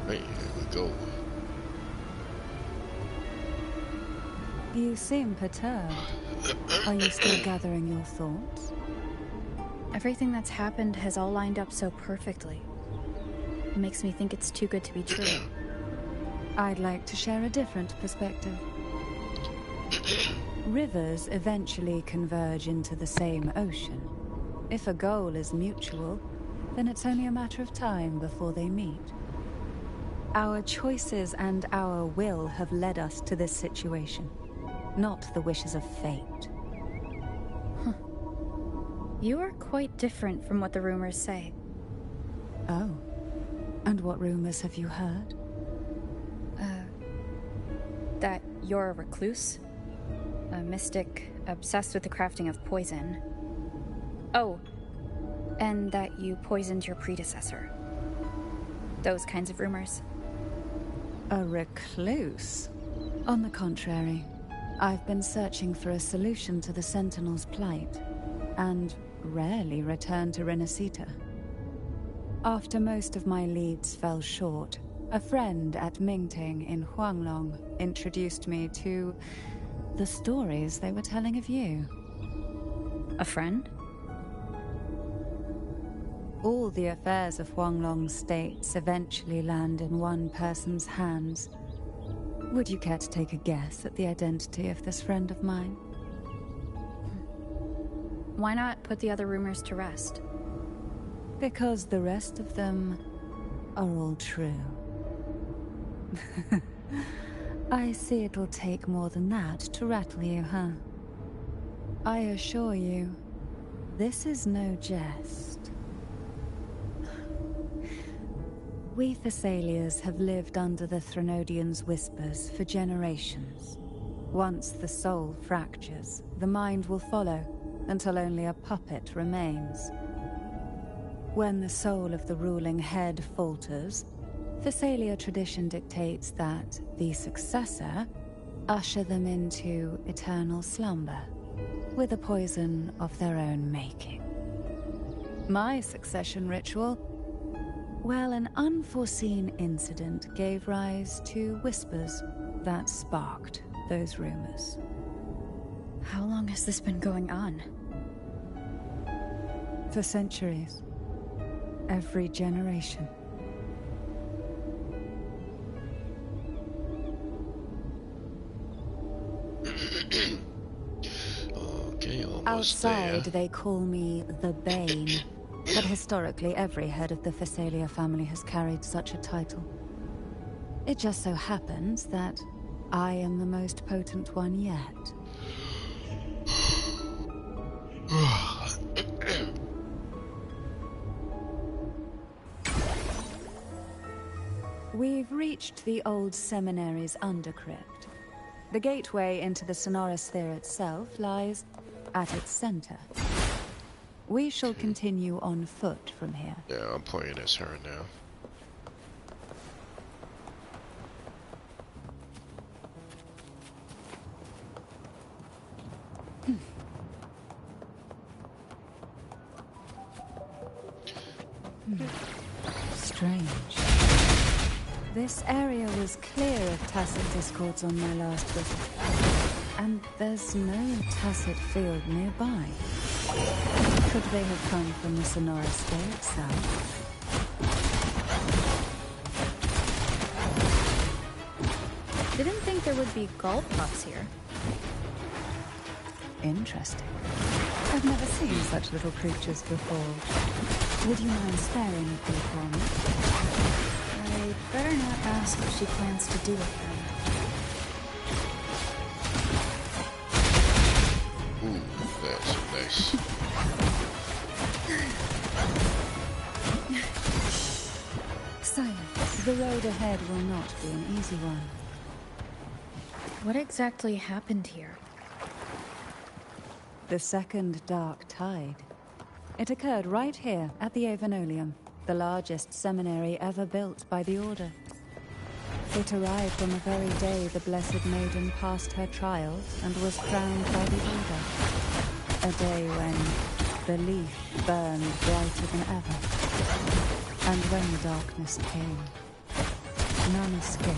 Right, here we go. You seem perturbed. Are you still gathering your thoughts? Everything that's happened has all lined up so perfectly. It makes me think it's too good to be true. I'd like to share a different perspective. Rivers eventually converge into the same ocean. If a goal is mutual, then it's only a matter of time before they meet. Our choices and our will have led us to this situation, not the wishes of fate. Huh. You are quite different from what the rumors say. Oh. And what rumors have you heard? That you're a recluse, a mystic obsessed with the crafting of poison. Oh, and that you poisoned your predecessor. Those kinds of rumors. A recluse? On the contrary, I've been searching for a solution to the Sentinel's plight, and rarely return to Renacita. After most of my leads fell short, a friend at Mingting in Huanglong introduced me to the stories they were telling of you. A friend? All the affairs of Huanglong states eventually land in one person's hands. Would you care to take a guess at the identity of this friend of mine? Why not put the other rumors to rest? Because the rest of them are all true. I see it'll take more than that to rattle you, huh? I assure you, this is no jest. We Thessalians have lived under the Threnodians' whispers for generations. Once the soul fractures, the mind will follow, until only a puppet remains. When the soul of the ruling head falters, Thessalia tradition dictates that the successor usher them into eternal slumber, with a poison of their own making. My succession ritual? Well, an unforeseen incident gave rise to whispers that sparked those rumors. How long has this been going on? For centuries. Every generation. Okay, almost Outside, there. they call me the Bane. But historically, every head of the Thessalia family has carried such a title. It just so happens that I am the most potent one yet. We've reached the old seminary's undercrypt. The gateway into the Sonorosphere itself lies at its center. We shall continue on foot from here. Yeah, I'm pointing as her now. Strange. This area was clear of tacit discords on my last visit. And there's no tacit field nearby. Could they have come from the Sonorosphere itself? Didn't think there would be gulp pups here. Interesting. I've never seen such little creatures before. Would you mind sparing a few for me? I better not ask what she plans to do with them. Ooh, that's nice. Silence. The road ahead will not be an easy one. What exactly happened here? The second dark tide. It occurred right here at the Avenolium, the largest seminary ever built by the Order. It arrived on the very day the Blessed Maiden passed her trials and was crowned by the Order. A day when belief burned brighter than ever. And when the darkness came, none escaped.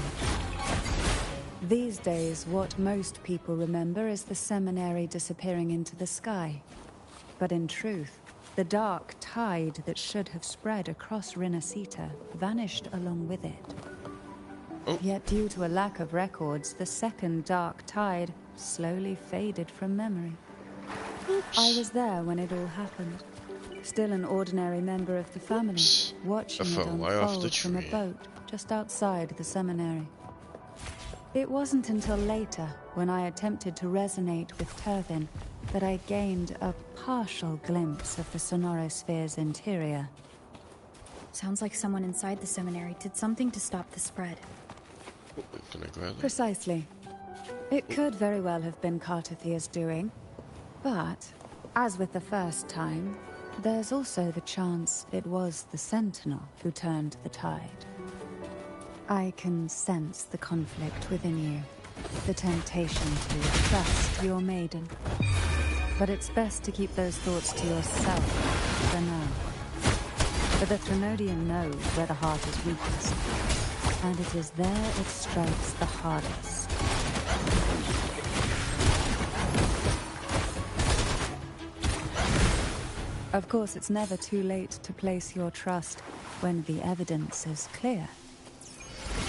These days, what most people remember is the seminary disappearing into the sky. But in truth, the dark tide that should have spread across Rinascita vanished along with it. Oh. Yet due to a lack of records, the second dark tide slowly faded from memory. Oops. I was there when it all happened. Still an ordinary member of the family, Oops. watching I it fell way off the unfold from a tree. boat just outside the seminary. It wasn't until later, when I attempted to resonate with Turvin, that I gained a partial glimpse of the Sonorosphere's interior. Sounds like someone inside the seminary did something to stop the spread. Can I grab it? Precisely. It could very well have been Cartothia's doing, but, as with the first time, there's also the chance it was the Sentinel who turned the tide. I can sense the conflict within you, the temptation to trust your maiden. But it's best to keep those thoughts to yourself for now. For the Threnodian knows where the heart is weakest, and it is there it strikes the hardest. Of course, it's never too late to place your trust when the evidence is clear.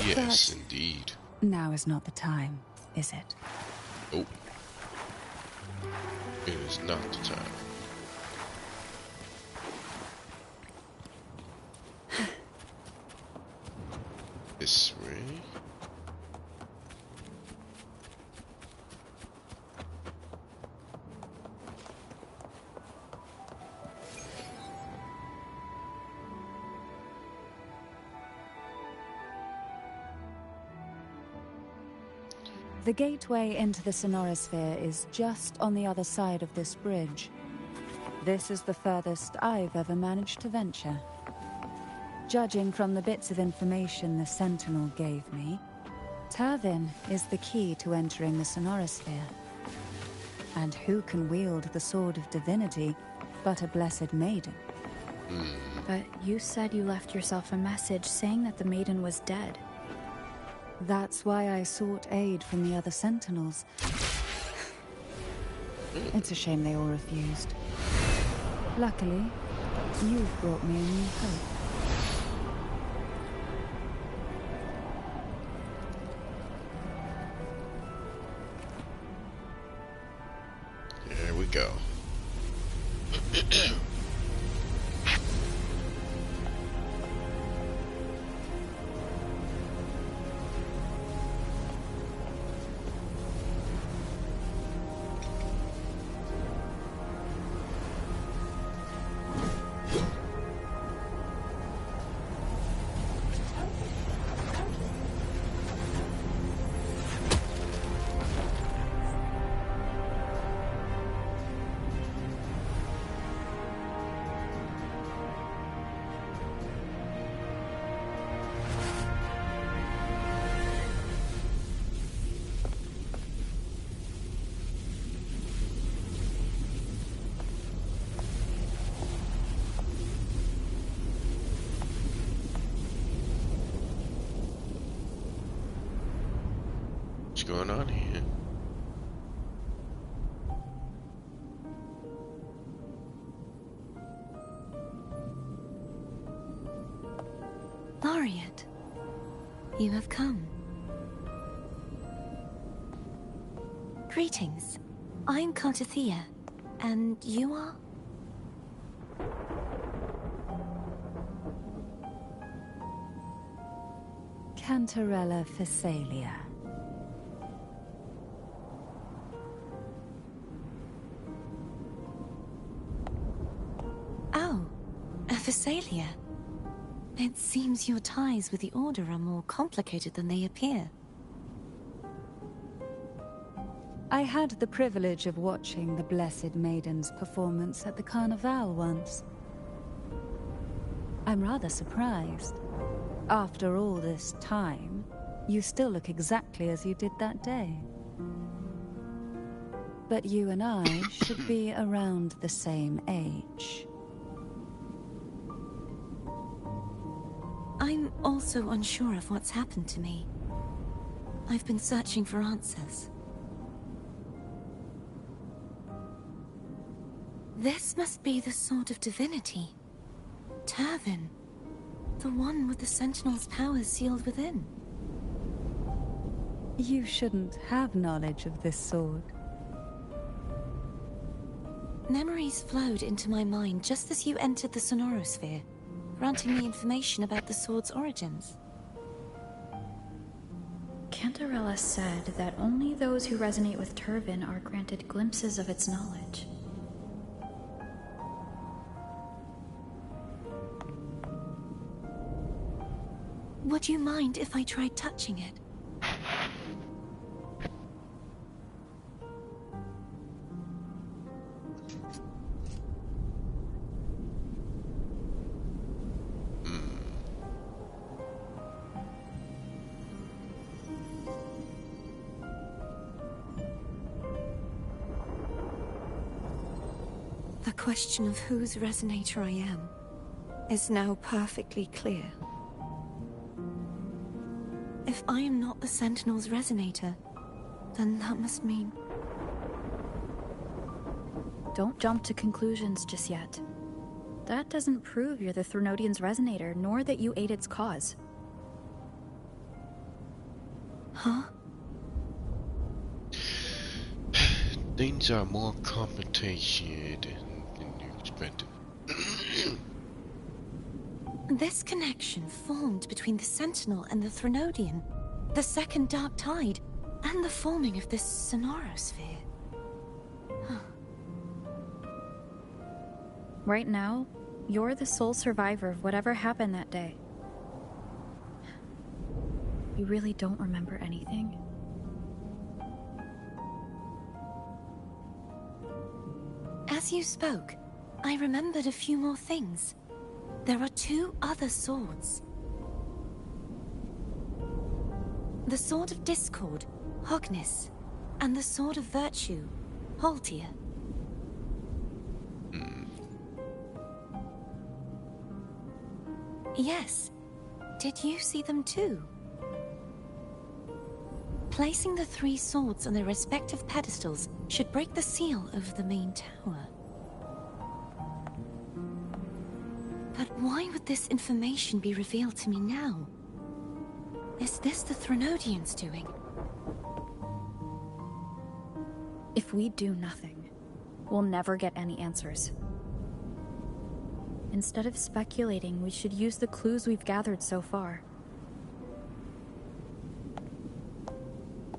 Yes, But indeed. now is not the time, is it? Oh. It is not the time. This way. The gateway into the Sonorosphere is just on the other side of this bridge. This is the furthest I've ever managed to venture. Judging from the bits of information the Sentinel gave me, Turvin is the key to entering the Sonorosphere. And who can wield the Sword of Divinity but a Blessed Maiden? But you said you left yourself a message saying that the maiden was dead. That's why I sought aid from the other Sentinels. It's a shame they all refused. Luckily, you've brought me a new hope. There we go. What's going on here? Laureate, you have come. Greetings. I'm Cartathea, and you are? Cantarella Phasalia. Oh, a Phasalia. It seems your ties with the Order are more complicated than they appear. I had the privilege of watching the Blessed Maiden's performance at the Carnival once. I'm rather surprised. After all this time, you still look exactly as you did that day. But you and I should be around the same age. I'm also unsure of what's happened to me. I've been searching for answers. This must be the Sword of Divinity. Turvin. The one with the Sentinel's powers sealed within. You shouldn't have knowledge of this sword. Memories flowed into my mind just as you entered the Sonorosphere, granting me information about the sword's origins. Cantarella said that only those who resonate with Turvin are granted glimpses of its knowledge. Would you mind if I tried touching it? The question of whose resonator I am is now perfectly clear. If I am not the Sentinel's resonator, then that must mean... Don't jump to conclusions just yet. That doesn't prove you're the Threnodian's resonator, nor that you aid its cause. Huh? Things are more complicated than you expected. This connection formed between the Sentinel and the Threnodian, the second Dark Tide, and the forming of this sonorosphere. Right now, you're the sole survivor of whatever happened that day. You really don't remember anything? As you spoke, I remembered a few more things. There are 2 other swords. The Sword of Discord, Hognis, and the Sword of Virtue, Haltia. Yes. Did you see them too? Placing the 3 swords on their respective pedestals should break the seal over the main tower. But why would this information be revealed to me now? Is this the Threnodians' doing? If we do nothing, we'll never get any answers. Instead of speculating, we should use the clues we've gathered so far.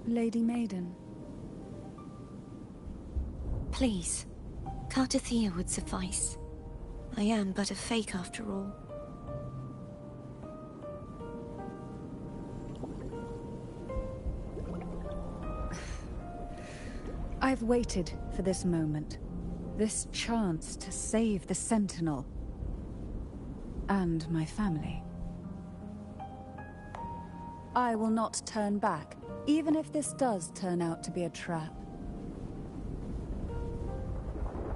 Lady Maiden. Please, Cartathea would suffice. I am but a fake after all. I've waited for this moment. This chance to save the Sentinel. And my family. I will not turn back, even if this does turn out to be a trap.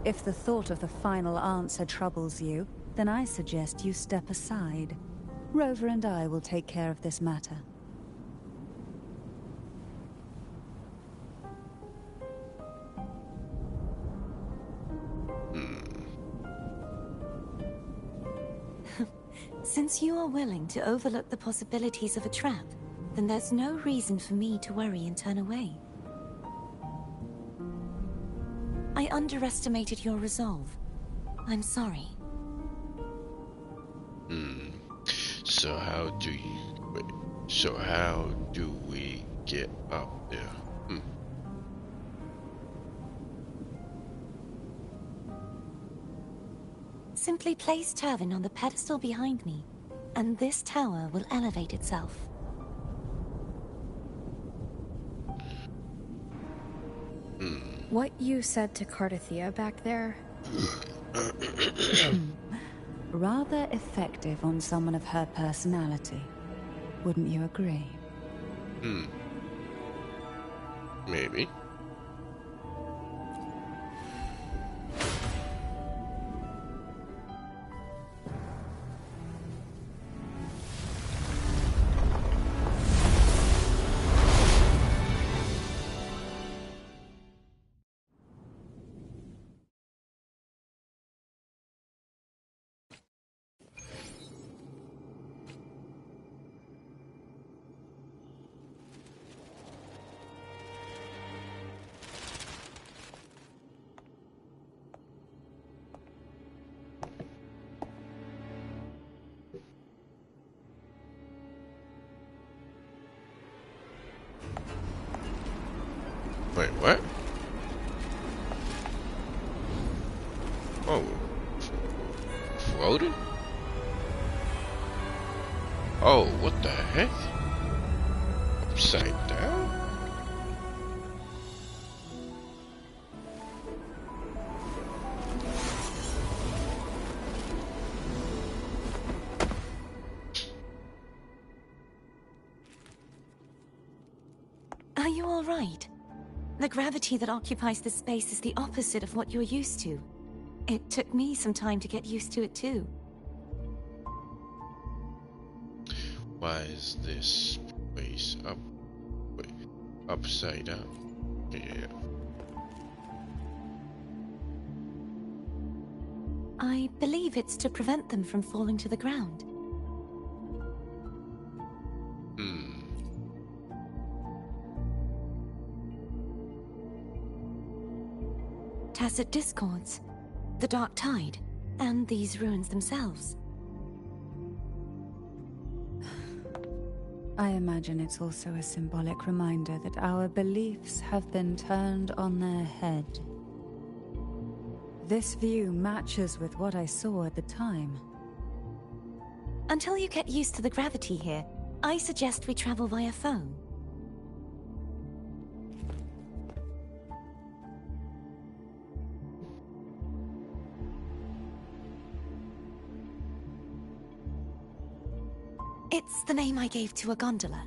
If the thought of the final answer troubles you, then I suggest you step aside. Rover and I will take care of this matter. Since you are willing to overlook the possibilities of a trap, then there's no reason for me to worry and turn away. I underestimated your resolve. I'm sorry. So how do you... Wait, so how do we get up there? Simply place Tavin on the pedestal behind me, and this tower will elevate itself. What you said to Cartathea back there? Rather effective on someone of her personality. Wouldn't you agree? Maybe. Wait, what? Oh. Floating? Oh, what the heck? Upside down? Are you all right? The gravity that occupies this space is the opposite of what you're used to. It took me some time to get used to it too. Why is this place up? Wait, upside down? Yeah. I believe it's to prevent them from falling to the ground. Tacit discords, the Dark Tide, and these ruins themselves. I imagine it's also a symbolic reminder that our beliefs have been turned on their head. This view matches with what I saw at the time. Until you get used to the gravity here, I suggest we travel via phone. It's the name I gave to a gondola.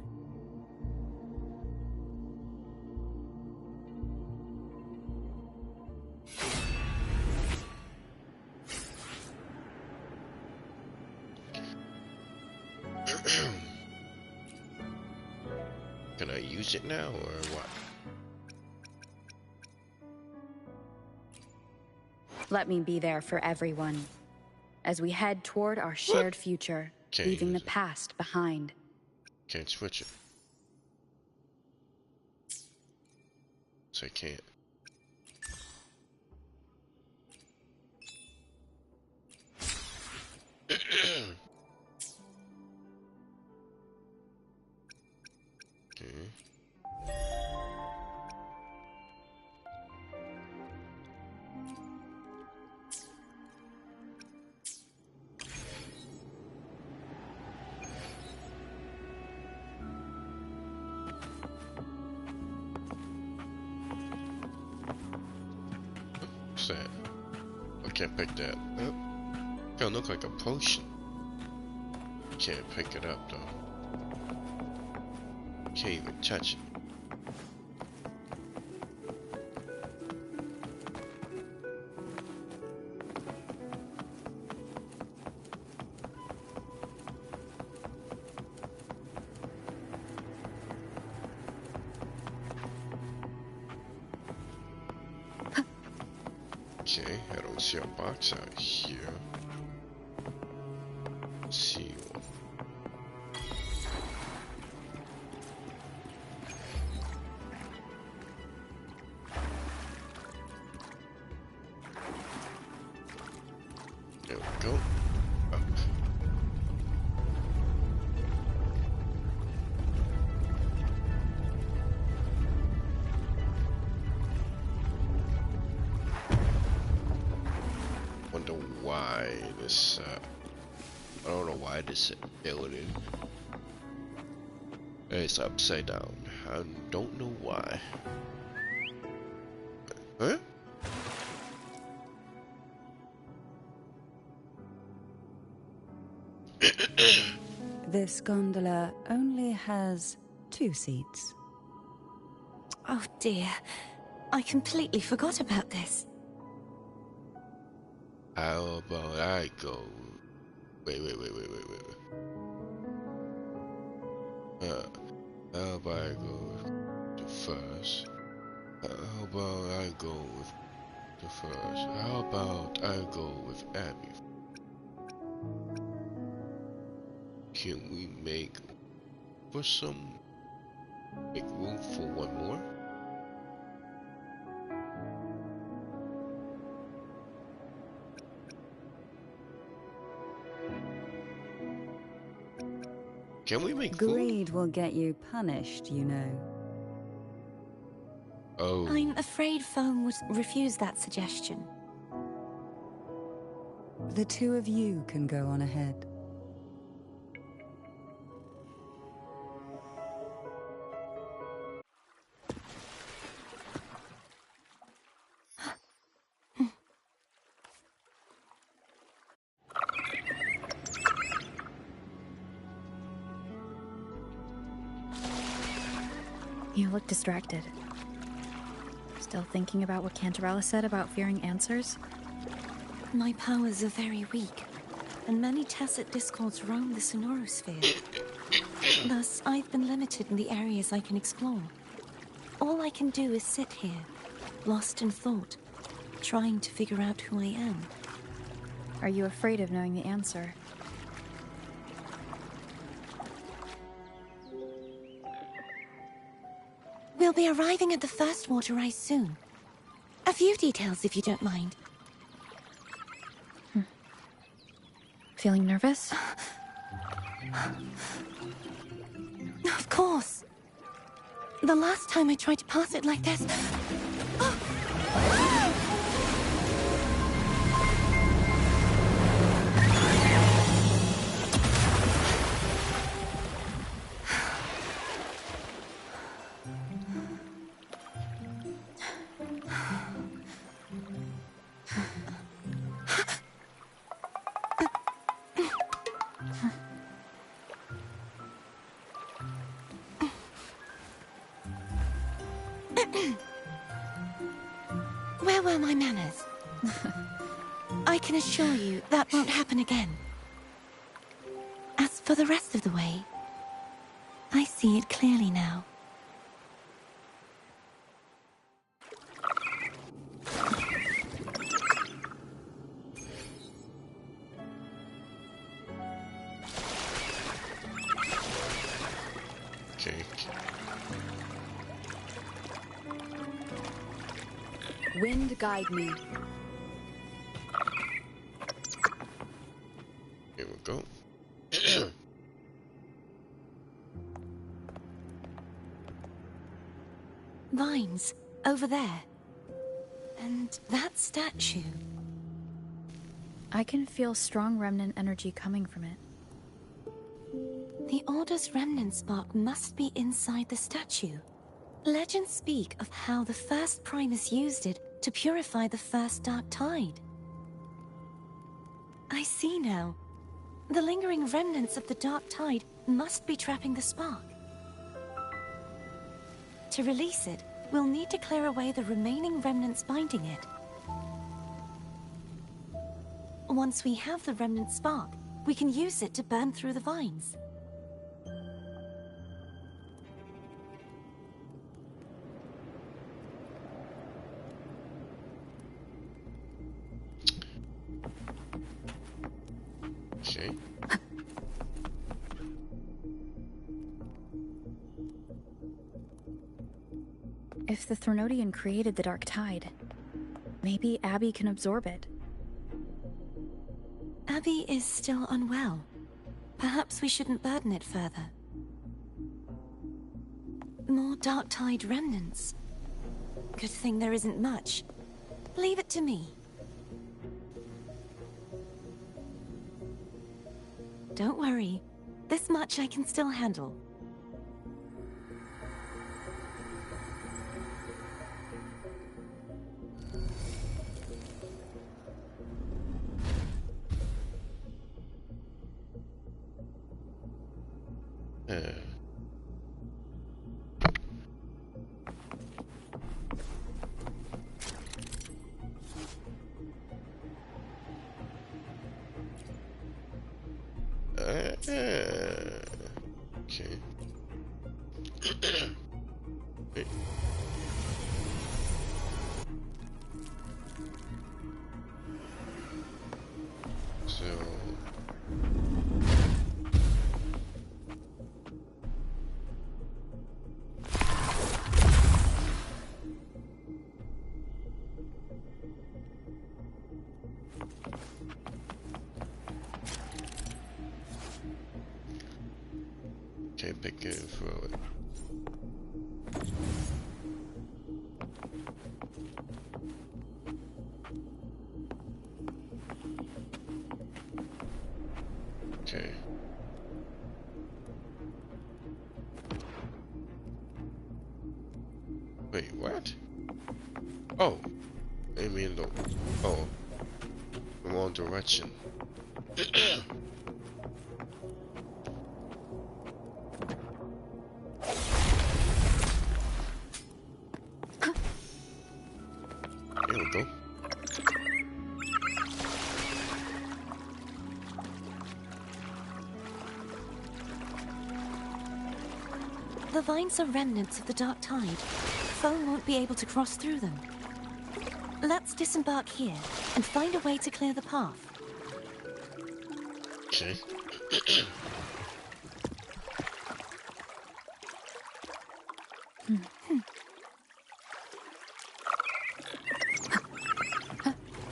Can I use it now or what? Let me be there for everyone as we head toward our shared future, leaving the past behind. Can't switch it. So I can't. Okay. What's that? I can't pick that up. Gonna look like a potion. Can't pick it up though. Can't even touch it. Okay, I don't see a box out here. Let's see one. There we go. Up. Wonder why this, I don't know why this building is upside down. I don't know why. Huh? This gondola only has 2 seats. Oh dear, I completely forgot about this. How about I go? Wait. How about I go with the first? How about I go with the first? How about I go with Abby? Can we make room for one more? Can we make food? Greed will get you punished, you know. Oh. I'm afraid Foam would refuse that suggestion. The 2 of you can go on ahead. You look distracted. Still thinking about what Cantarella said about fearing answers? My powers are very weak, and many tacit discords roam the sonorosphere. Thus, I've been limited in the areas I can explore. All I can do is sit here, lost in thought, trying to figure out who I am. Are you afraid of knowing the answer? We'll be arriving at the first water rise soon. A few details, if you don't mind. Feeling nervous? Of course. The last time I tried to pass it like this... Where were my manners? I can assure you that won't happen again. As for the rest of the way, I see it clearly now. Okay. Wind guide me. Here we go. Vines, over there. And that statue. I can feel strong remnant energy coming from it. The Order's remnant spark must be inside the statue. Legends speak of how the first Primus used it to purify the first Dark Tide. I see now. The lingering remnants of the Dark Tide must be trapping the spark. To release it, we'll need to clear away the remaining remnants binding it. Once we have the remnant spark, we can use it to burn through the vines. Okay. If the Threnodian created the Dark Tide, maybe Abby can absorb it. Abby is still unwell. Perhaps we shouldn't burden it further. More Dark Tide remnants. Good thing there isn't much. Leave it to me. Don't worry. This much I can still handle. Okay. Wait. So okay, pick it and throw it. Okay. Wait, what? Oh, I mean the wrong direction. There we go. The vines are remnants of the Dark Tide. Foe won't be able to cross through them. Let's disembark here and find a way to clear the path. Okay.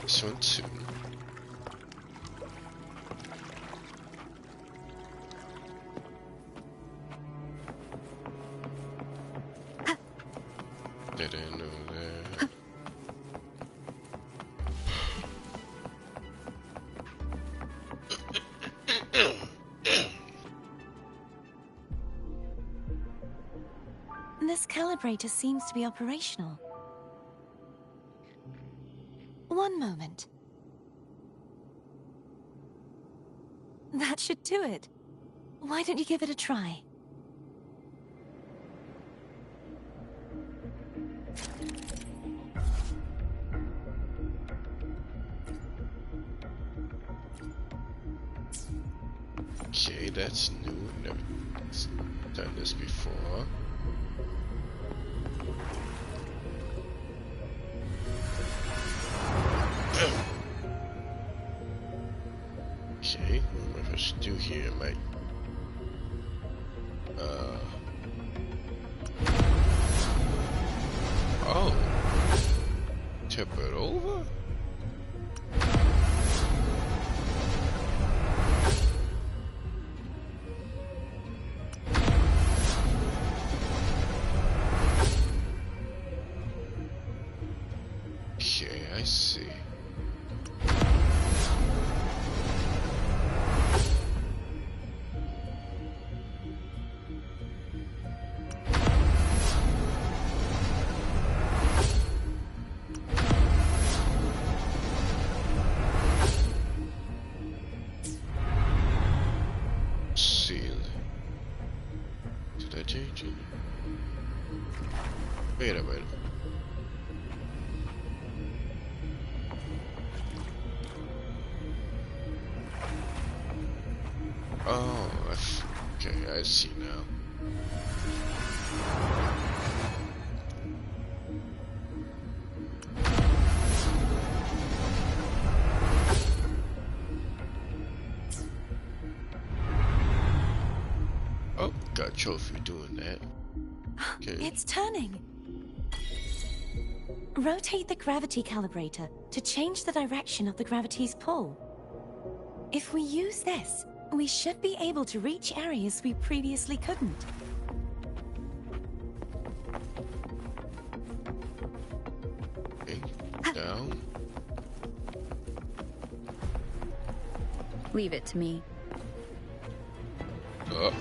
This one too. Didn't know that. This calibrator seems to be operational. One moment. That should do it. Why don't you give it a try? Okay, that's new. Never done this before. Okay, what I should do here, mate? Oh, tip it over. Okay, I see. Sealed. Did I change it? Wait a minute. Oh, okay, I see now. Oh, got a trophy doing that. Okay. It's turning. Rotate the gravity calibrator to change the direction of the gravity's pull. If we use this, we should be able to reach areas we previously couldn't. Okay, down. Leave it to me. Oh.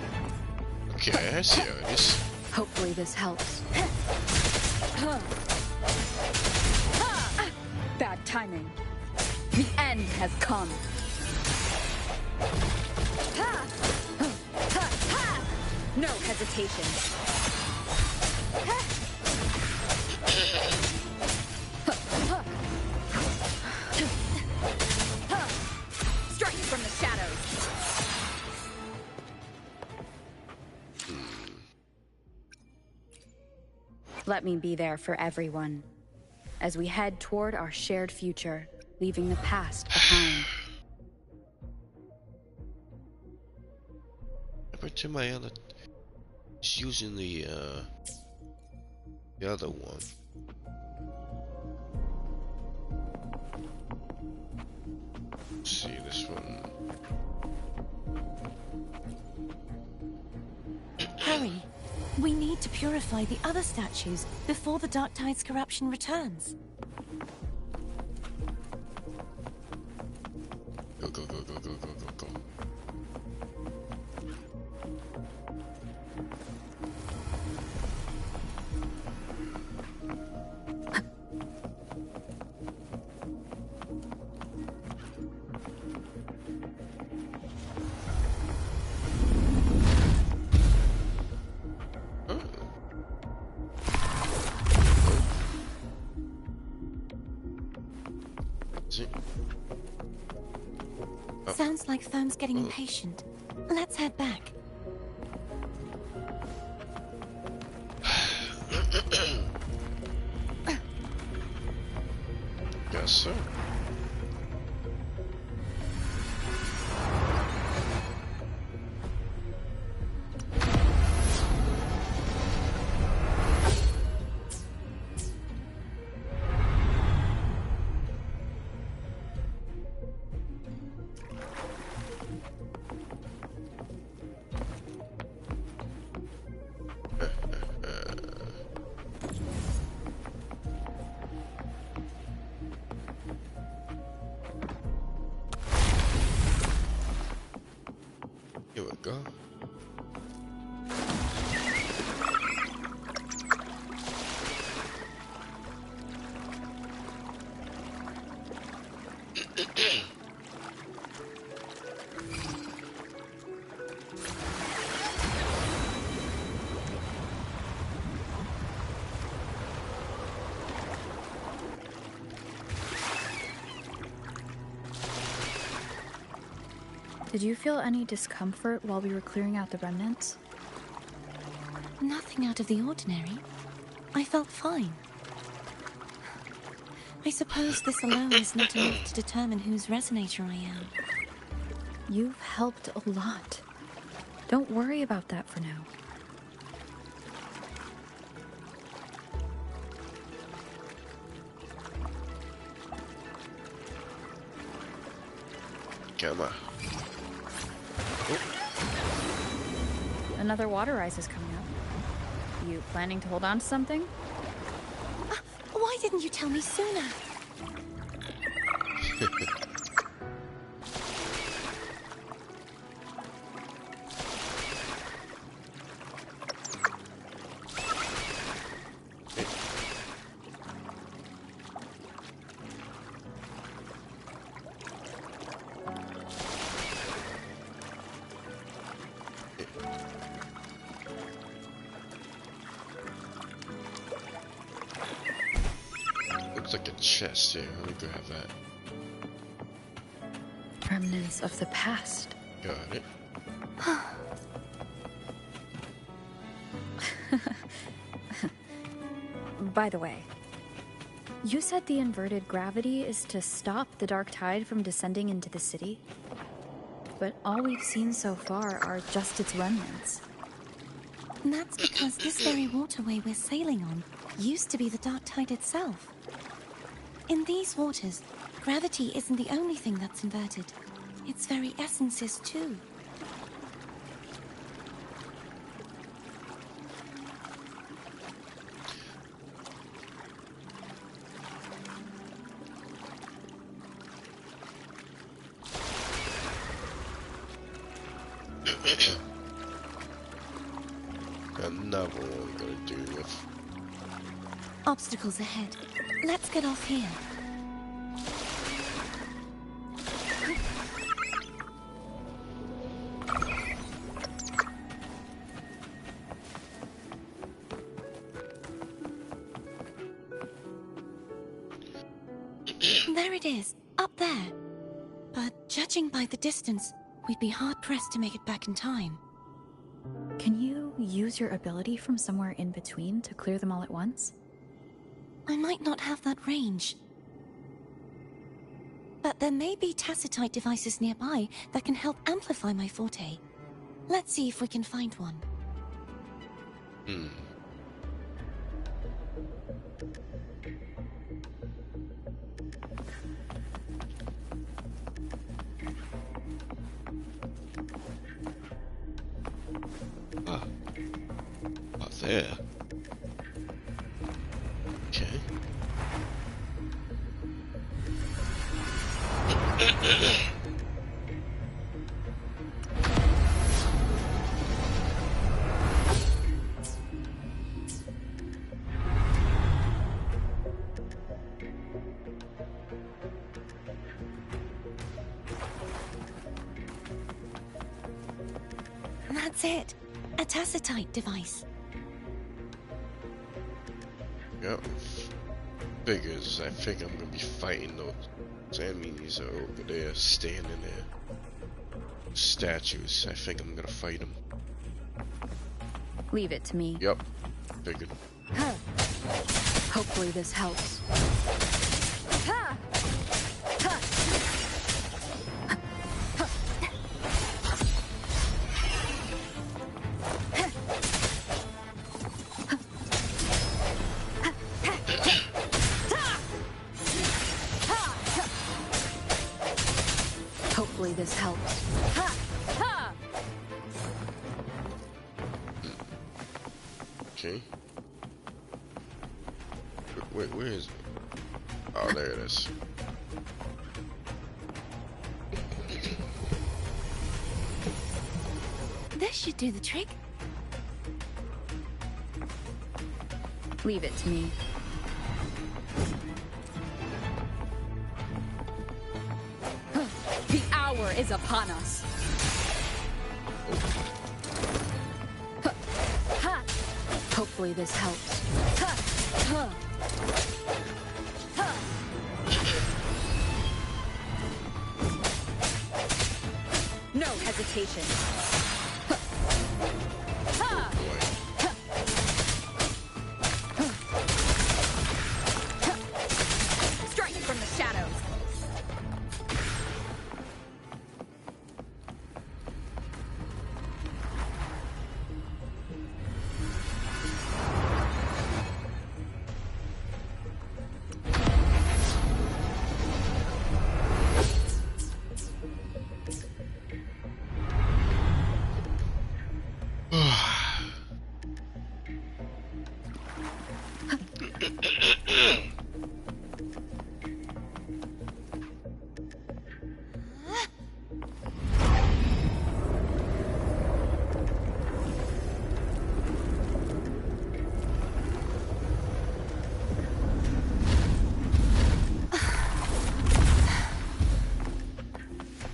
Okay, I see how it is. Hopefully this helps. Bad timing. The end has come. No hesitation. Strike from the shadows. Let me be there for everyone as we head toward our shared future, leaving the past behind. Over to my other. It's using the other one. Let's see this one. Hurry. We need to purify the other statues before the Dark Tide's corruption returns. Go, go, go, go, go, go, go, go. Sounds like Foam's getting impatient. Let's head back. Guess so. Did you feel any discomfort while we were clearing out the remnants? Nothing out of the ordinary. I felt fine. I suppose this alone is not enough to determine whose resonator I am. You've helped a lot. Don't worry about that for now. Come on. Another water rise is coming up. You planning to hold on to something? Why didn't you tell me sooner? Looks like a chest here. Let me grab that. Remnants of the past. Got it. By the way, you said the inverted gravity is to stop the dark tide from descending into the city? But all we've seen so far are just its remnants. And that's because this very waterway we're sailing on used to be the dark tide itself. In these waters, gravity isn't the only thing that's inverted. Its very essence is too. Another one we gotta do with. Obstacles ahead. Let's get off here. There it is, up there. But judging by the distance, we'd be hard-pressed to make it back in time. Can you use your ability from somewhere in between to clear them all at once? I might not have that range. But there may be tacitite devices nearby that can help amplify my forte. Let's see if we can find one. Up there. Okay. That's it. A tacitite device. Yep. Figures. I think I'm gonna be fighting those enemies are over there, standing there. Statues. I think I'm gonna fight them. Leave it to me. Yep. Figured. Hopefully this helps. Hopefully this helps. Okay. Wait, where is it? Oh, there it is. This should do the trick. Leave it to me. The hour is upon us. Hopefully this helps. No. hesitation. Strike from the shadows.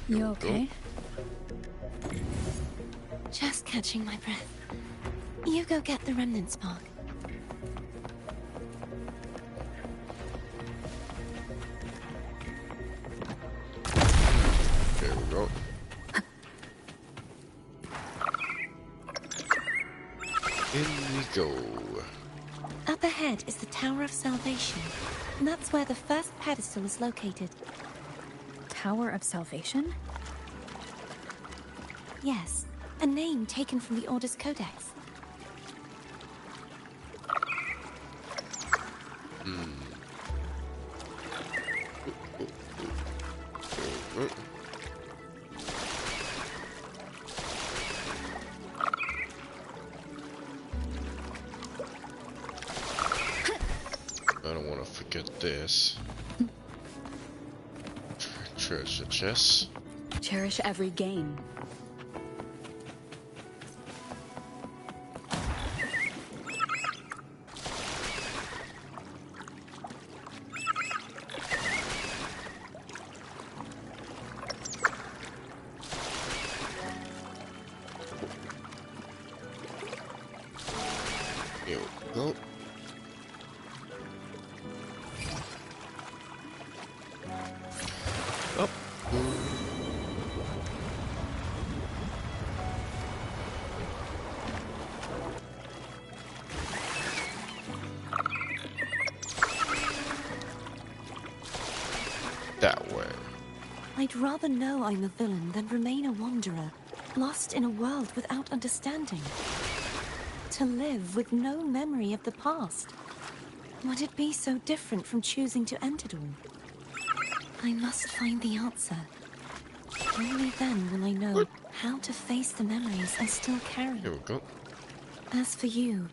You okay? Just catching my breath. You go get the remnant spark. There we go. In we go. Up ahead is the Tower of Salvation. And that's where the first pedestal is located. Tower of Salvation? Yes, a name taken from the Order's Codex. I don't want to forget this. Treasure chest. Cherish every gain. Here we go. Up. That way. I'd rather know I'm a villain than remain a wanderer, lost in a world without understanding. To live with no memory of the past. Would it be so different from choosing to end it all? I must find the answer. Only then will I know how to face the memories I still carry. Here we go. As for you,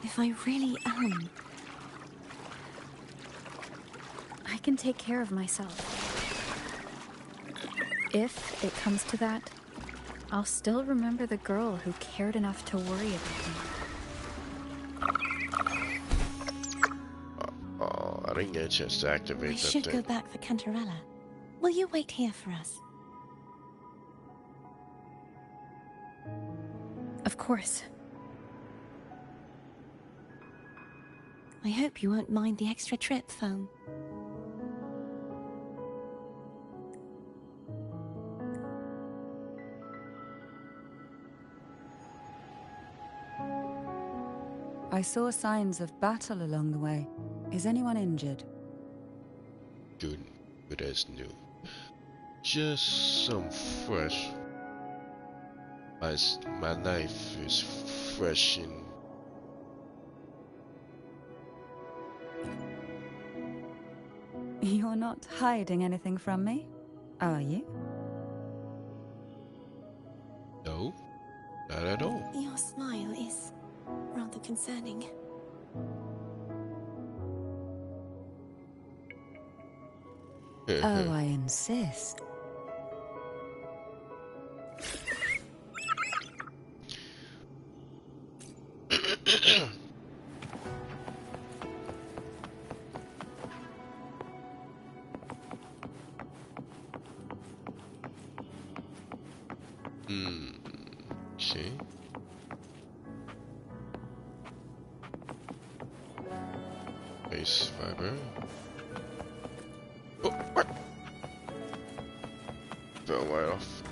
if I really am... I can take care of myself. If it comes to that, I'll still remember the girl who cared enough to worry about me. Oh, I didn't get a chance to activate I that should thing. go back for Cantarella. Will you wait here for us? Of course. I hope you won't mind the extra trip, Foam. I saw signs of battle along the way. Is anyone injured? Good, but as new. Just some fresh. As my knife is fresh and You're not hiding anything from me, are you? no, not at all. Your smile is rather concerning. Oh, I insist. Okay. Base fiber. Oh, what? Fell right off.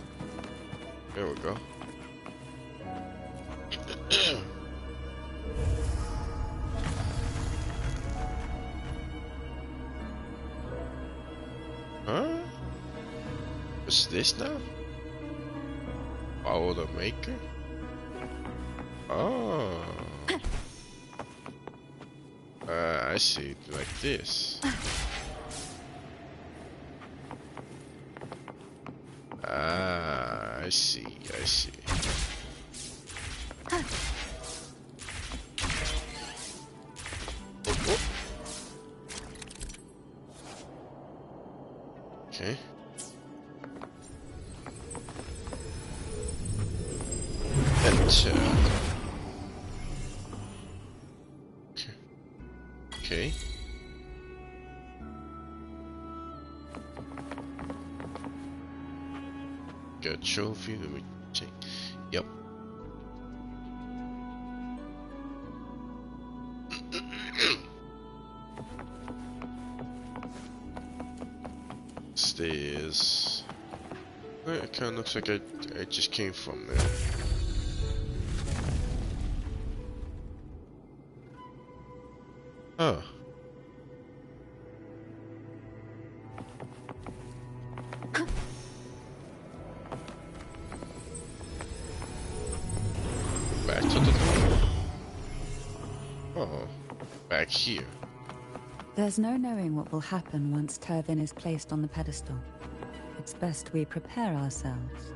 There we go. Huh? What's this now? Follow the maker? Oh. I see. Like this. Ah, I see. I see. Oh, oh. Okay. Enter. Okay. Got a trophy. Let me check. Yep. Stairs. Well, it kind of looks like I just came from there. Oh. Back to the door. Oh, back here. There's no knowing what will happen once Turvin is placed on the pedestal. It's best we prepare ourselves.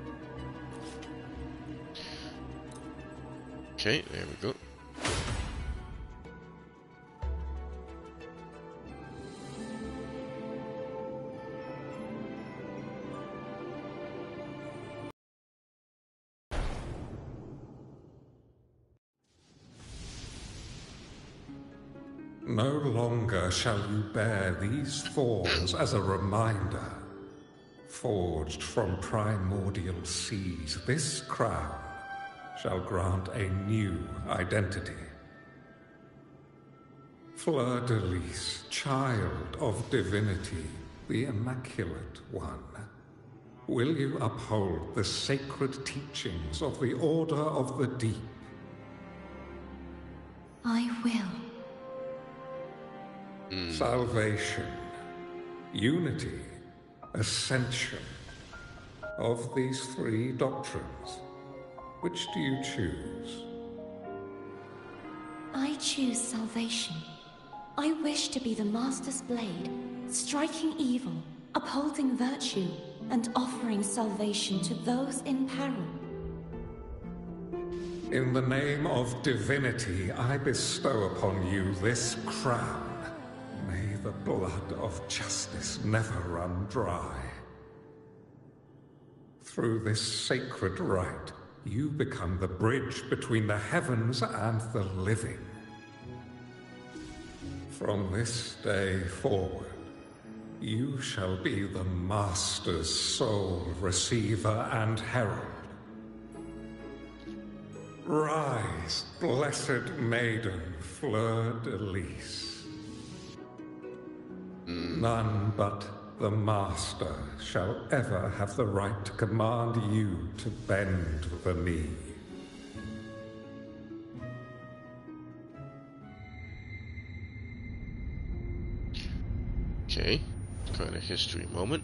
Okay, there we go. No longer shall you bear these thorns as a reminder. Forged from primordial seas, this crown shall grant a new identity. Fleur-de-Lis, child of divinity, the Immaculate One, will you uphold the sacred teachings of the Order of the Deep? I will. Salvation, unity, ascension. Of these three doctrines, which do you choose? I choose salvation. I wish to be the Master's blade, striking evil, upholding virtue, and offering salvation to those in peril. In the name of divinity, I bestow upon you this crown. May the blood of justice never run dry. Through this sacred rite, you become the bridge between the heavens and the living. From this day forward, you shall be the Master's sole receiver and herald. Rise, blessed maiden Fleur-de-Lis. None but the Master shall ever have the right to command you to bend the knee. Okay, kind of history moment.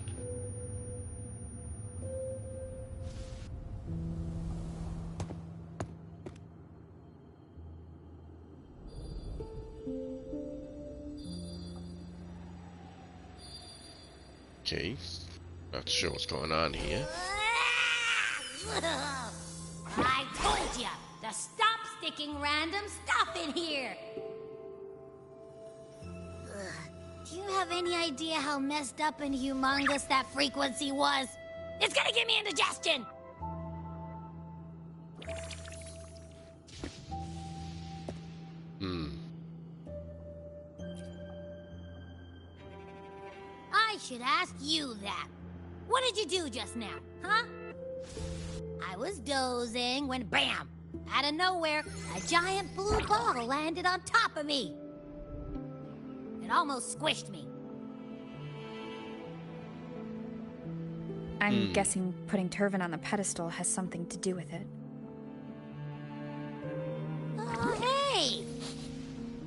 Okay, not sure what's going on here. I told you to stop sticking random stuff in here. Do you have any idea how messed up and humongous that frequency was? It's gonna give me indigestion! I should ask you that. What did you do just now, huh? I was dozing when bam! Out of nowhere, a giant blue ball landed on top of me. It almost squished me. I'm guessing putting Turvin on the pedestal has something to do with it. Oh, hey!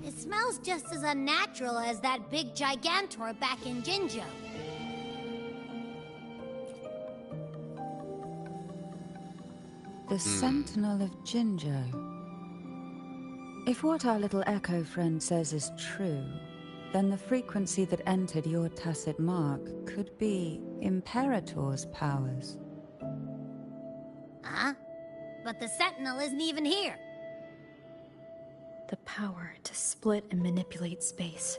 It smells just as unnatural as that big Gigantor back in Jinjo. The Sentinel of Jinjo. If what our little echo friend says is true, then the frequency that entered your tacit mark could be Imperator's powers. Huh? But the Sentinel isn't even here. The power to split and manipulate space.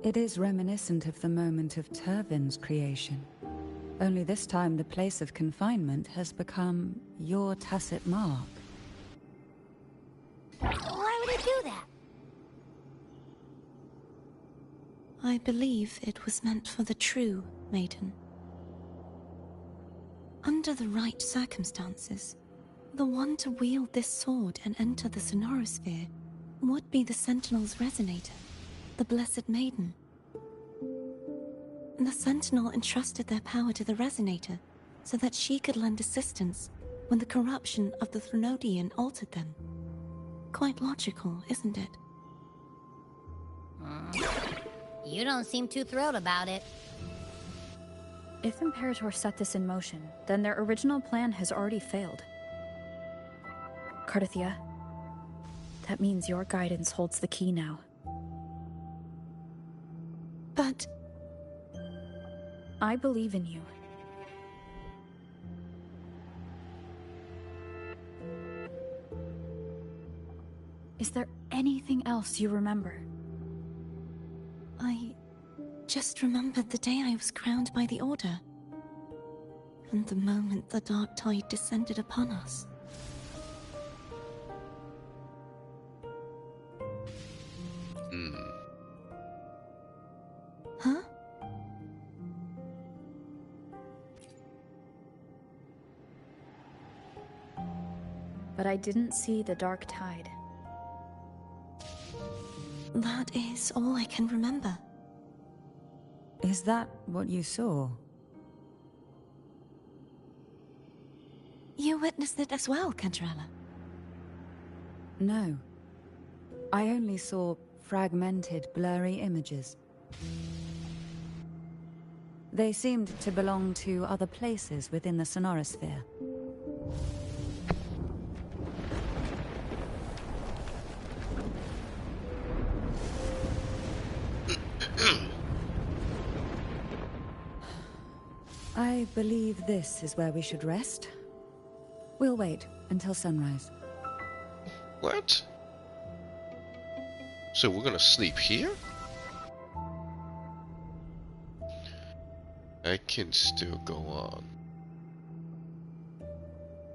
It is reminiscent of the moment of Turvin's creation. Only this time the place of confinement has become your tacit mark. Why would it do that? I believe it was meant for the true maiden. Under the right circumstances, the one to wield this sword and enter the Sonorosphere would be the Sentinel's resonator, the Blessed Maiden. The Sentinel entrusted their power to the resonator so that she could lend assistance when the corruption of the Threnodian altered them. Quite logical, isn't it? You don't seem too thrilled about it. If Imperator set this in motion, then their original plan has already failed. Cardathia, that means your guidance holds the key now. But I believe in you. Is there anything else you remember? I just remembered the day I was crowned by the Order, and the moment the dark tide descended upon us. Huh? But I didn't see the dark tide. That is all I can remember. Is that what you saw? You witnessed it as well, Cantarella? No. I only saw fragmented, blurry images. They seemed to belong to other places within the Sonorosphere. I believe this is where we should rest. We'll wait until sunrise. What? So we're gonna sleep here? I can still go on.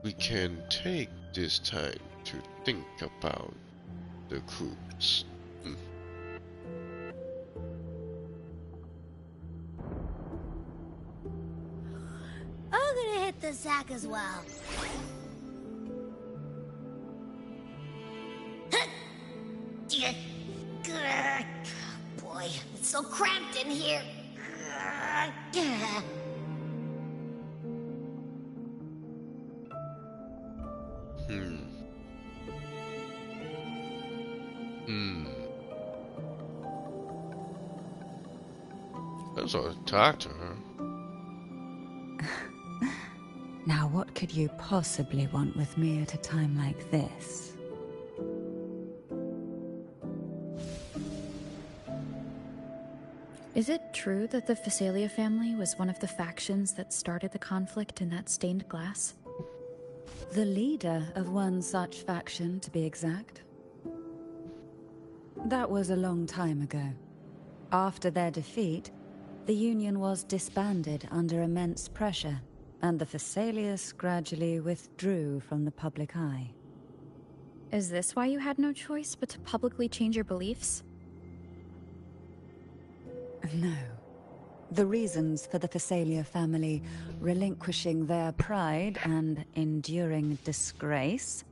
We can take this time to think about the cruise. I'm gonna hit the sack as well. Boy, it's so cramped in here. Let's talk to her. Now, what could you possibly want with me at a time like this? Is it true that the Phasalia family was one of the factions that started the conflict in that stained glass? The leader of one such faction, to be exact. That was a long time ago. After their defeat, the Union was disbanded under immense pressure, and the Phasalius gradually withdrew from the public eye. Is this why you had no choice but to publicly change your beliefs? No. The reasons for the Phasalia family relinquishing their pride and enduring disgrace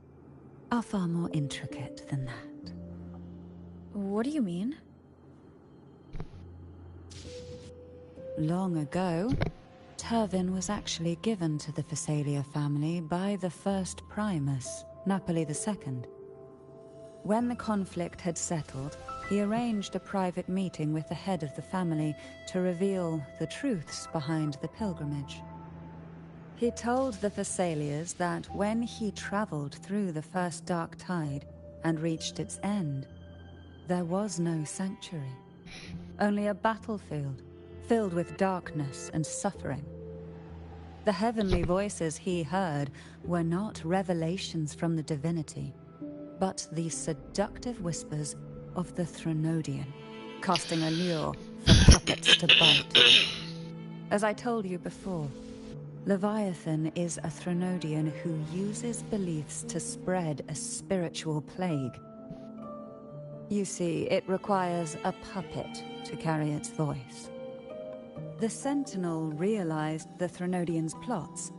are far more intricate than that. What do you mean? Long ago, Turvin was actually given to the Phasalia family by the first Primus, Napoli II. When the conflict had settled, he arranged a private meeting with the head of the family to reveal the truths behind the pilgrimage. He told the Phasalias that when he traveled through the first dark tide and reached its end, there was no sanctuary, only a battlefield filled with darkness and suffering. The heavenly voices he heard were not revelations from the divinity, but the seductive whispers of the Threnodian, casting a lure for puppets to bite. As I told you before, Leviathan is a Threnodian who uses beliefs to spread a spiritual plague. You see, it requires a puppet to carry its voice. The Sentinel realized the Threnodian's plots,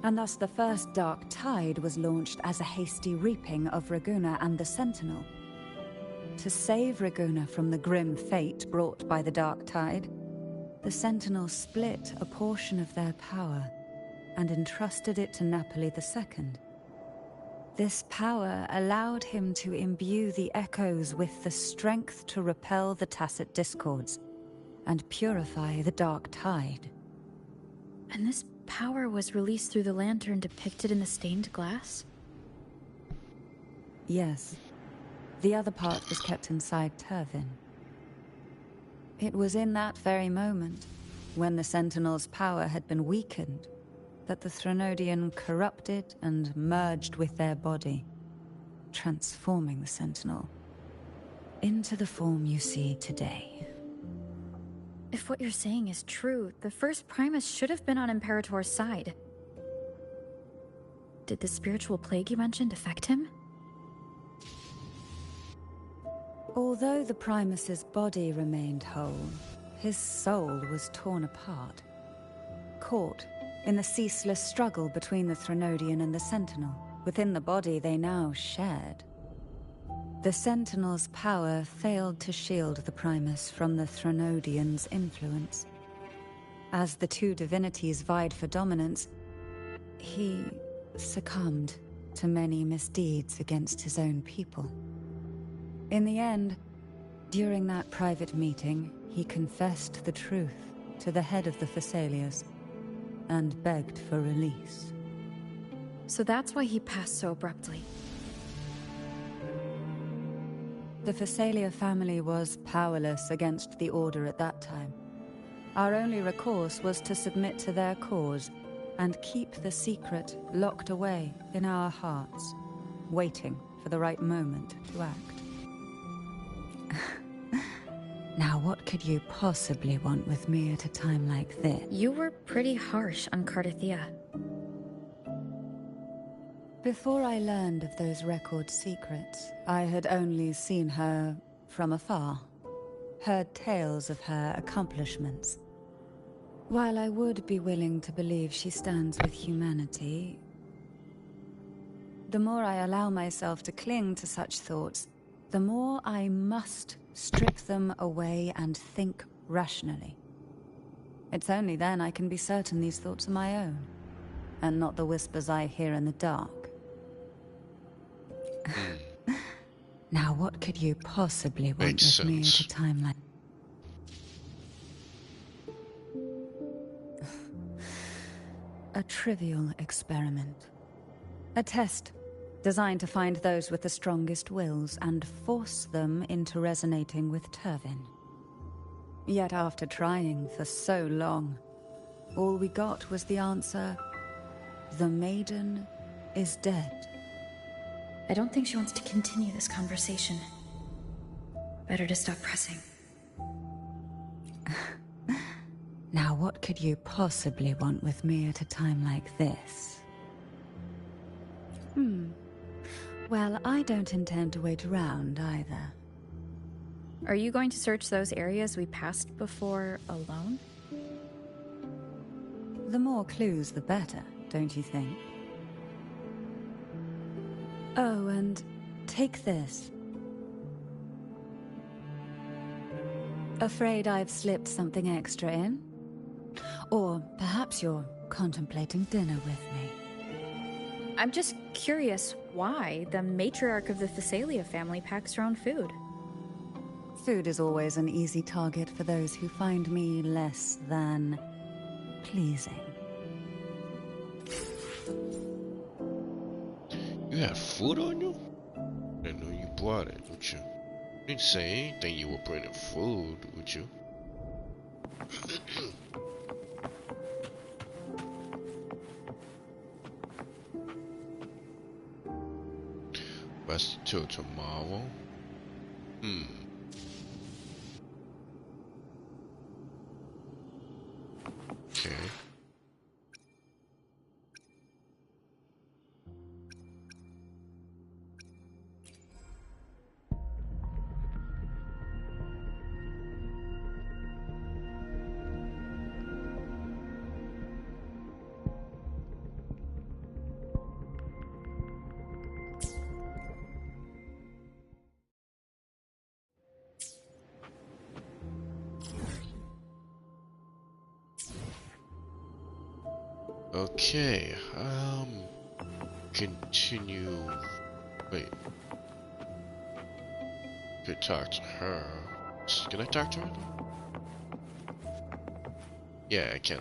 and thus the first Dark Tide was launched as a hasty reaping of Raguna and the Sentinel. To save Raguna from the grim fate brought by the Dark Tide, the Sentinel split a portion of their power and entrusted it to Napoli II. This power allowed him to imbue the echoes with the strength to repel the tacit discords and purify the Dark Tide. And this power was released through the lantern depicted in the stained glass? Yes. The other part was kept inside Turvin. It was in that very moment, when the Sentinel's power had been weakened, that the Threnodian corrupted and merged with their body, transforming the Sentinel into the form you see today. If what you're saying is true, the first Primus should have been on Imperator's side. Did the spiritual plague you mentioned affect him? Although the Primus's body remained whole, his soul was torn apart, caught in the ceaseless struggle between the Threnodian and the Sentinel. Within the body they now shared. The Sentinel's power failed to shield the Primus from the Threnodian's influence. As the two divinities vied for dominance, he succumbed to many misdeeds against his own people. In the end, during that private meeting, he confessed the truth to the head of the Phasalias and begged for release. So that's why he passed so abruptly. The Phasalia family was powerless against the Order at that time. Our only recourse was to submit to their cause and keep the secret locked away in our hearts, waiting for the right moment to act. Now, what could you possibly want with me at a time like this? You were pretty harsh on Cardathia. Before I learned of those record secrets, I had only seen her from afar, heard tales of her accomplishments. While I would be willing to believe she stands with humanity, the more I allow myself to cling to such thoughts, the more I must strip them away and think rationally. It's only then I can be certain these thoughts are my own, and not the whispers I hear in the dark. Now, what could you possibly want Makes with me sense. at a time like... A trivial experiment. A test designed to find those with the strongest wills and force them into resonating with Turvin. Yet after trying for so long, all we got was the answer, "The maiden is dead." I don't think she wants to continue this conversation. Better to stop pressing. Now, what could you possibly want with me at a time like this? Well, I don't intend to wait around either. Are you going to search those areas we passed before alone? The more clues, the better, don't you think? Oh, and take this. Afraid I've slipped something extra in? Or perhaps you're contemplating dinner with me. I'm just curious why the matriarch of the Phasalia family packs her own food. Food is always an easy target for those who find me less than pleasing. You have food on you? I didn't know you brought it, would you? You didn't say anything you were bringing food, would you? Rest till tomorrow? Okay. Okay, continue. Wait. Could talk to her. Can I talk to her? Yeah, I can.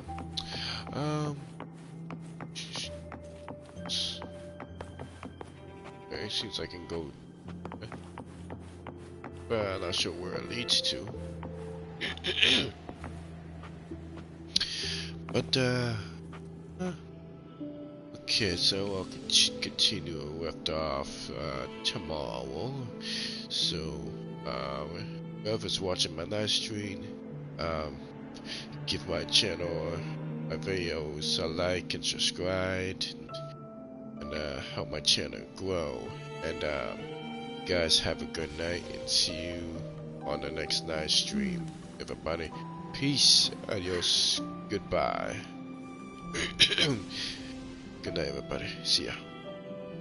Okay, seems I can go. But I'm not sure where it leads to. But, okay, so I'll continue left off tomorrow. So, whoever's watching my live stream, give my channel, my videos a like and subscribe, and help my channel grow. And guys, have a good night and see you on the next live stream. Everybody, peace, adios, goodbye. Good night, everybody. See ya.